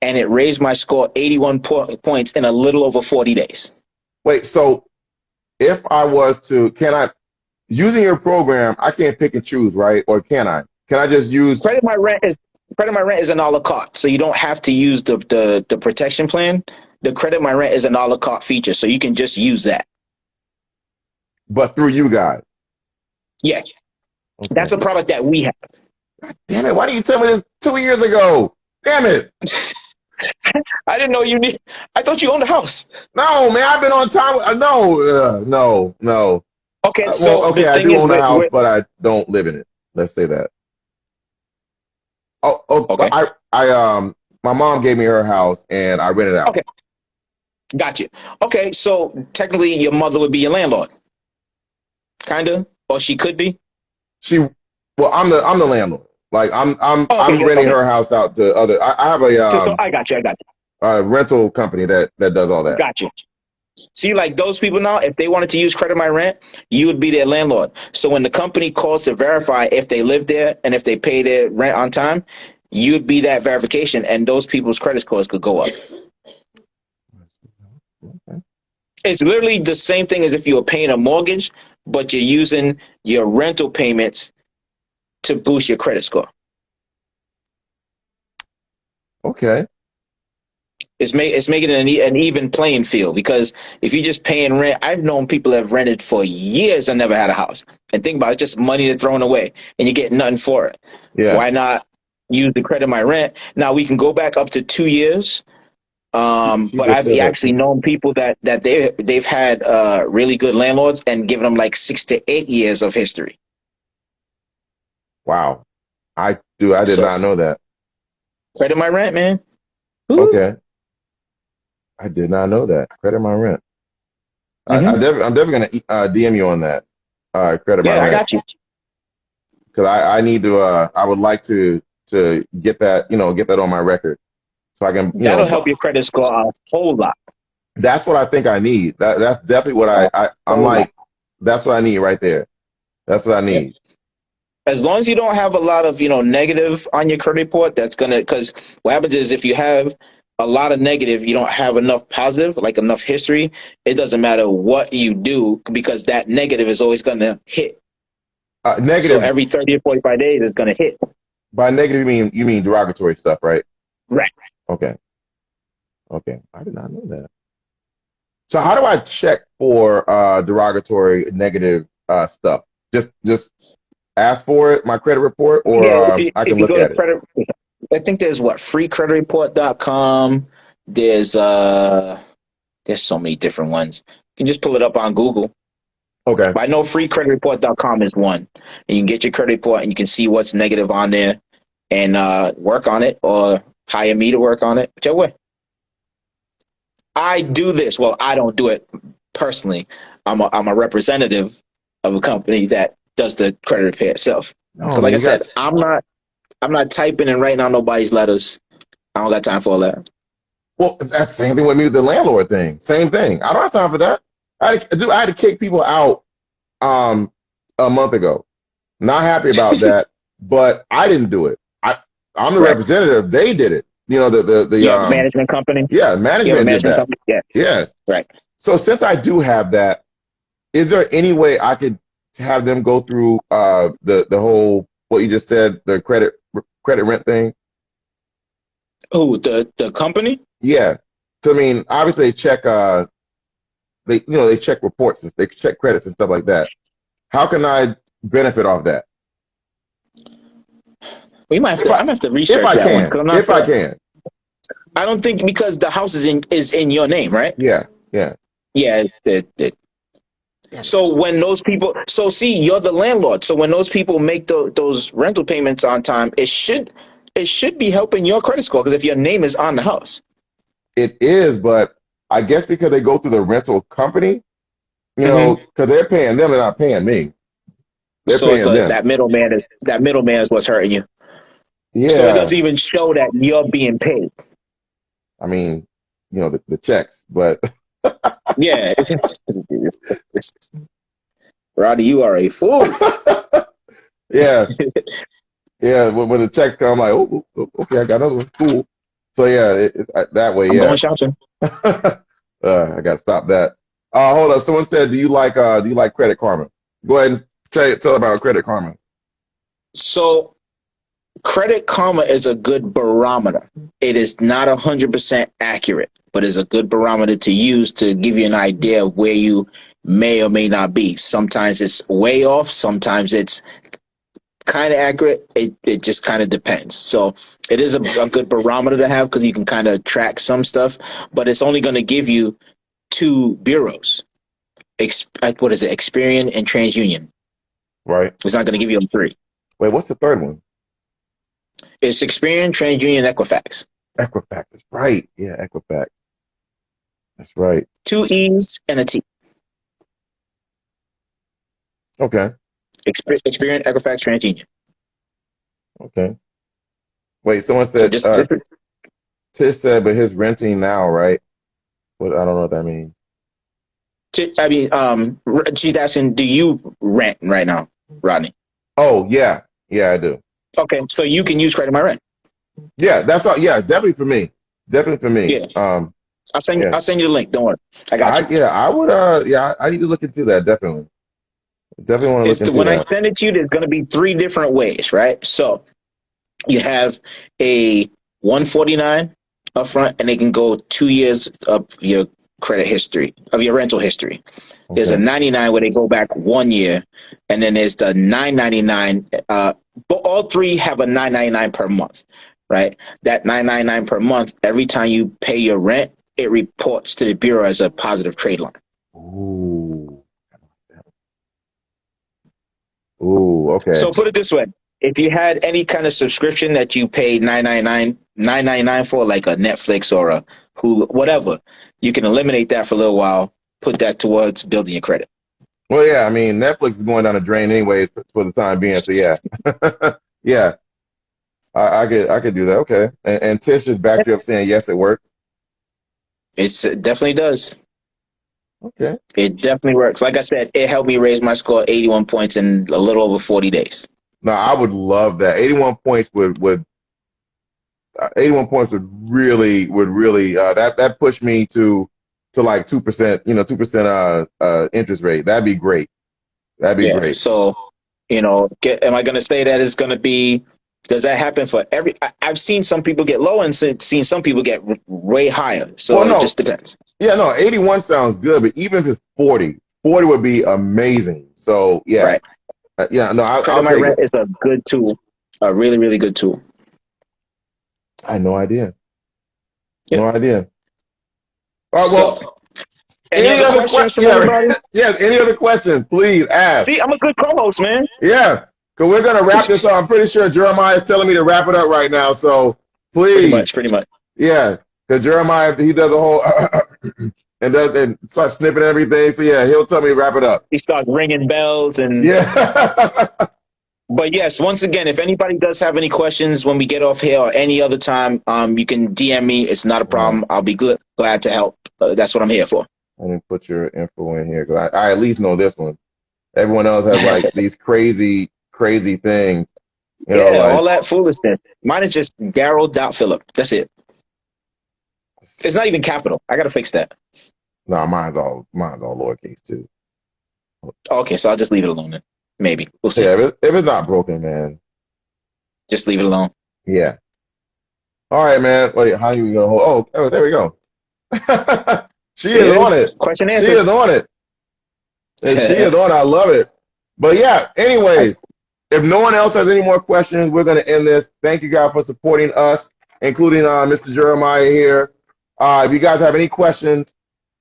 and it raised my score 81 points in a little over 40 days. Wait, so if I was to, using your program, I can't pick and choose, right? Or can I? Can I just use Credit My Rent is an a la carte, so you don't have to use the protection plan. The Credit My Rent is an a la carte feature, so you can just use that. But through you guys. Yeah. Okay. That's a product that we have. God damn it. Why didn't you tell me this 2 years ago? Damn it. I didn't know I thought you owned a house. No, man. I've been on time. No. Okay. So I do own a house, but I don't live in it. Let's say that. Oh, okay. My mom gave me her house and I rented it out. Okay. Gotcha. Okay. So technically your mother would be your landlord. Kind of, or she could be. I'm the landlord. Like I'm renting her house out to other. I have a. So I got you. A rental company that does all that. Gotcha. See, like those people now, if they wanted to use Credit My Rent, you would be their landlord. So when the company calls to verify if they live there and if they pay their rent on time, you'd be that verification, and those people's credit scores could go up. Okay. It's literally the same thing as if you were paying a mortgage, but you're using your rental payments to boost your credit score. Okay. It's making it an even playing field, because if you're just paying rent, I've known people that have rented for years and never had a house. And think about it, it's just money they're throwing away and you get nothing for it. Yeah. Why not use the Credit My Rent? Now we can go back up to 2 years. But I've actually known people that they've had really good landlords and given them like 6 to 8 years of history. Wow. I did So not know that. credit my rent, man. Woo. Okay. I did not know that. Credit my rent. Mm-hmm. I'm definitely gonna DM you on that. Credit my Yeah, I rent got you. because I need to. I would like to get that get that on my record so I can That'll so help your credit score a whole lot. that's what I think I need. That's definitely what A I'm whole lot. like. That's what I need right there. That's what I Yep. need. As long as you don't have a lot of negative on your credit report, that's gonna, because what happens is if you have a lot of negative, you don't have enough positive, like enough history. It doesn't matter what you do because that negative is always gonna hit. So Negative every 30 or 45 days, it's gonna hit. by negative you mean derogatory stuff, right? Right. Okay. Okay. I did not know that. So how do I check for derogatory negative stuff? Just ask for it, my credit report, or Yeah. I If can you look go to at it. credit, I think there's what, freecreditreport.com. There's so many different ones. You can just pull it up on Google. Okay. But I know freecreditreport.com is one. And you can get your credit report and you can see what's negative on there and work on it or hire me to work on it, whichever way. I do this. Well, I don't do it personally. I'm a representative of a company that does the credit repair itself. No, Because like man, I you got. said, I'm not typing and writing out nobody's letters. I don't got time for all that. Well, that's the same thing with me with the landlord thing. Same thing. I don't have time for that. I had to kick people out um a month ago. Not happy about that, but I didn't do it. I'm the Right. representative. They did it. You have a management company. Yeah, You have a management did management that. company. Yeah. Yeah. Right. So since I do have that, is there any way I could have them go through the whole what you just said, the credit rent thing? Oh, the company? Yeah. 'Cause, I mean, obviously they check they check reports and they check credits and stuff like that. How can I benefit off that? We might have If to. I I'm gonna have to if research I that one can. because I'm not If I sure. can. I don't think because the house is in your name, right? Yeah. Yeah. Yeah. So when those people, so see, you're the landlord. So when those people make those rental payments on time, it should be helping your credit score because if your name is on the house, It is, but I guess because they go through the rental company, hmm because they're paying them, they're not paying me. They're so it's paying like them. that middleman is what's hurting you. So it Yeah. doesn't even show that you're being paid. I mean, the checks, but Yeah. Roddy, you are a fool. yeah, yeah. When the checks come, I'm like, okay, I got another one. Cool. So yeah, that way, I'm yeah. going shopping. I got to stop that. Hold up. Someone said, do you like Credit Karma? Go ahead and tell about Credit Karma. So Credit Karma is a good barometer. It is not 100% accurate, but is a good barometer to use to give you an idea of where you may or may not be. Sometimes it's way off. Sometimes it's kind of accurate. It just kind of depends. So it is a good barometer to have because you can kind of track some stuff, but it's only going to give you two bureaus. What is it? Experian and TransUnion. Right. It's not going to give you three. Wait, what's the third one? It's Experian, TransUnion, Equifax. Equifax. That's right. Yeah, Equifax. That's right. Two E's and a T. Okay. Experian, Equifax, TransUnion. Okay. Wait, someone So said, just Tish said, but his renting now, right? What I don't know what that means. I mean, she's asking, do you rent right now, Rodney? Oh, yeah. Yeah, I do. Okay, so you can use Credit My Rent. Yeah, that's all. Yeah, definitely for me. Definitely for me. Yeah, I'll send you. Yeah. I'll send you the link. Don't worry, I got you. I would I need to look into that definitely. Definitely want to look into When I that. send it to you, there's going to be three different ways, right? So you have a 149 up front, and they can go 2 years of your credit history of your rental history. There's a Okay. 99 where they go back 1 year, and then there's the 999. But all three have a 999 per month, right? That 999 per month, every time you pay your rent, it reports to the bureau as a positive trade line. Ooh. Ooh, okay. So put it this way. if you had any kind of subscription that you paid $9.99 for, like a Netflix or a Hulu, whatever, you can eliminate that for a little while. Put that towards building your credit. Well, yeah, I mean, Netflix is going down the drain anyways for the time being. So yeah, yeah, I could do that. Okay, and Tish just backed you up saying yes, it works. It definitely does. Okay, It definitely works. Like I said, it helped me raise my score 81 points in a little over 40 days. no, I would love that. 81 points would 81 points would really that pushed me to like 2%, 2% interest rate. That'd be great. That'd be great. So, am I going to say that it's going to be? Does that happen for every? I've seen some people get low and seen some people get way higher. So it just depends. Yeah, no, 81 sounds good, but even if it's 40 would be amazing. So yeah, right. Yeah, no, Credit My Rent is a good tool, a really, really good tool. I had no idea. Yep. No idea. All right, well, so, any other questions from everybody? Yes, any other questions, please ask. See, I'm a good co-host, man. Yeah, because we're going to wrap this up. I'm pretty sure Jeremiah is telling me to wrap it up right now, so please. Pretty much. Yeah, because Jeremiah, he does a whole and starts snipping everything, so yeah, he'll tell me to wrap it up. He starts ringing bells and... Yeah. But yes, once again, if anybody does have any questions when we get off here or any other time, you can DM me. It's not a problem. I'll be glad to help. That's what I'm here for. Let me put your info in here because I at least know this one. Everyone else has like these crazy things. You know, like, all that foolishness. Mine is just Darryl.Phillip. That's it. It's not even capital. I got to fix that. No, mine's all lowercase too. Okay, so I'll just leave it alone then. Maybe. We'll see. Yeah, if it's not broken, man. Just leave it alone. Yeah. All right, man. Wait, how are you going to hold? Oh, there we go. She is on it. Question answer. She is on it. And she is on it. I love it. But yeah, anyways, if no one else has any more questions, we're going to end this. Thank you guys for supporting us, including Mr. Jeremiah here. If you guys have any questions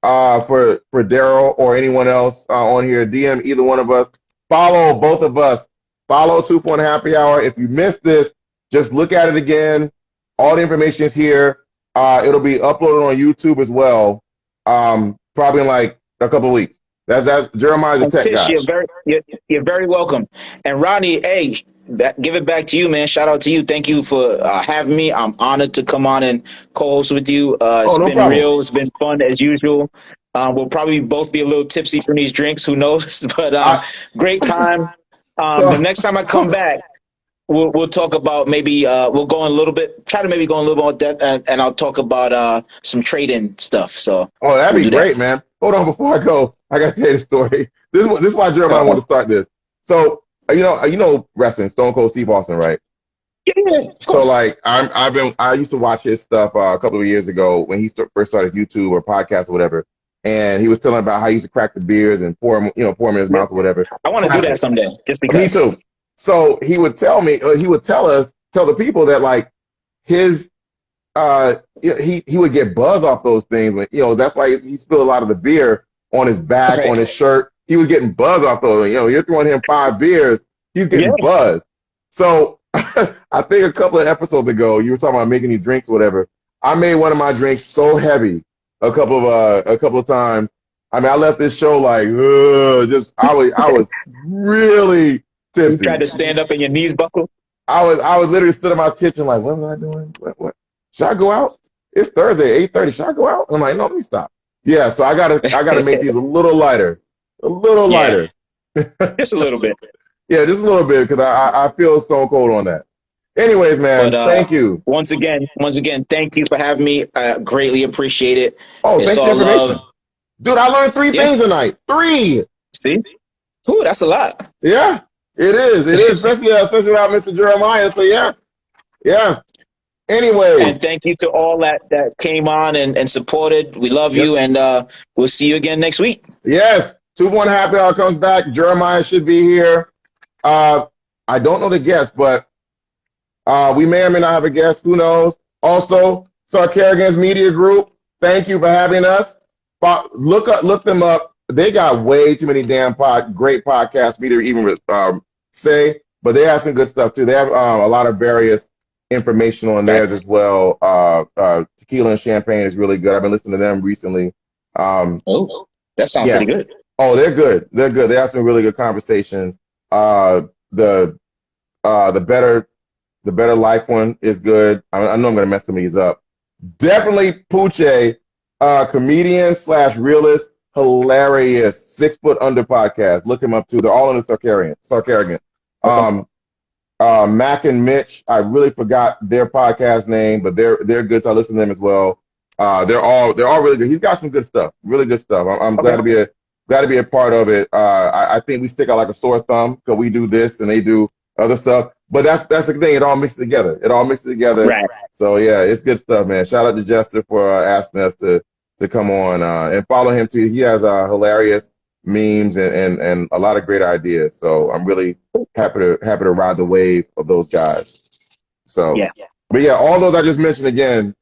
for Darryl or anyone else on here, DM either one of us. Follow both of us. Follow 2 Point Happy Hour. If you missed this, just look at it again. All the information is here. It'll be uploaded on YouTube as well. Probably in like a couple of weeks. That's Jeremiah's a tech guy. You're very welcome. And Ronnie, hey, give it back to you, man. Shout out to you. Thank you for having me. I'm honored to come on and co-host with you. It's been real. It's been fun as usual. We'll probably both be a little tipsy from these drinks. Who knows? But great time. The next time I come back, we'll talk about maybe we'll go in a little bit. Try to maybe go in a little bit more depth, and I'll talk about some trading stuff. So that'd be great, man. Hold on, before I go, I got to tell you the story. This is why Jeremiah wanted to start this. So you know wrestling, Stone Cold Steve Austin, right? Yeah. So like I used to watch his stuff a couple of years ago when he first started YouTube or podcast or whatever. And he was telling about how he used to crack the beers and pour them in his mouth or whatever. I want to do that someday, just because. Me too. So he would tell the people that like his, he would get buzz off those things. That's why he spilled a lot of the beer on his back, on his shirt. He was getting buzz off those. You're throwing him 5 beers, he's getting buzz. So I think a couple of episodes ago, you were talking about making these drinks or whatever. I made one of my drinks so heavy a couple of times. I mean, I left this show like, I was really tipsy. You tried to stand up and your knees buckled? I was literally stood in my kitchen like, what am I doing? What? Should I go out? It's Thursday, 8:30. Should I go out? I'm like, no, let me stop. Yeah, so I gotta make these a little lighter. Lighter. Just a little bit. Yeah, just a little bit because I feel so cold on that. Anyways, man, thank you. Once again, thank you for having me. I greatly appreciate it. Oh, thanks for the information. Dude, I learned 3 things tonight. 3. See? Ooh, that's a lot. Yeah, it is. It is, especially about Mr. Jeremiah. So yeah. Anyway. And thank you to all that came on and supported. We love you, and we'll see you again next week. Yes. 2 Point Happy Hour comes back. Jeremiah should be here. I don't know the guest, but we may or may not have a guest. Who knows? Also, Sarkarigan's Media Group, thank you for having us. Look them up. They got way too many damn great podcasts for me to even say. but they have some good stuff too. They have a lot of various information on theirs as well. Tequila and Champagne is really good. I've been listening to them recently. Oh, that sounds pretty good. Oh, they're good. They're good. They have some really good conversations. The better life one is good. I know I'm going to mess some of these up. Definitely Pooche, comedian / realist, hilarious. 6 Foot Under podcast. Look him up too. They're all in the Sarkarian. Mac and Mitch, I really forgot their podcast name, but they're good. So I listen to them as well. They're all really good. He's got some good stuff. Really good stuff. I'm glad to be a part of it. I think we stick out like a sore thumb because we do this and they do other stuff. But that's the thing. It all mixes together. Right. So yeah, it's good stuff, man. Shout out to Jester for asking us to come on and follow him too. He has hilarious memes and a lot of great ideas. So I'm really happy to ride the wave of those guys. So yeah. But yeah, all those I just mentioned again,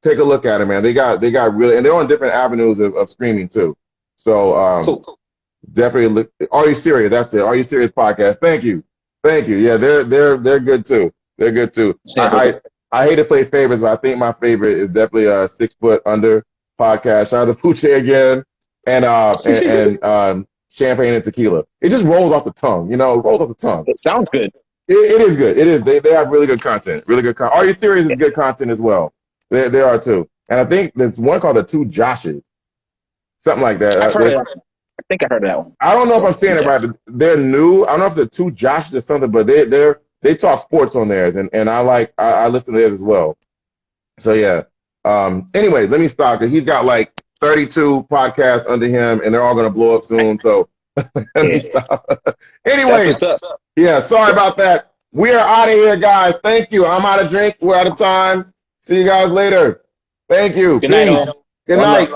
take a look at it, man. They got really, and they're on different avenues of streaming too. So Cool. Definitely look. Are You Serious? That's it. Are You Serious podcast. Thank you. Yeah, they're good too. They're good too. I hate to play favorites, but I think my favorite is definitely 6 Foot Under podcast. Shout out to Pooche again, and Champagne and Tequila. It just rolls off the tongue, It rolls off the tongue. It sounds good. It is good. It is. They have really good content. Are You Serious is good content as well. They are too. And I think there's one called the Two Joshes, something like that. I've heard of that. I think I heard of that one. I don't know if I'm saying it right. But they're new. I don't know if they're Two Joshes or something, but they talk sports on theirs, and I listen to theirs as well. So yeah. Anyway, let me stop it. He's got like 32 podcasts under him, and they're all gonna blow up soon. So let me stop. Anyway, yeah. Sorry about that. We are out of here, guys. Thank you. I'm out of drink. We're out of time. See you guys later. Thank you. Good night. Good night.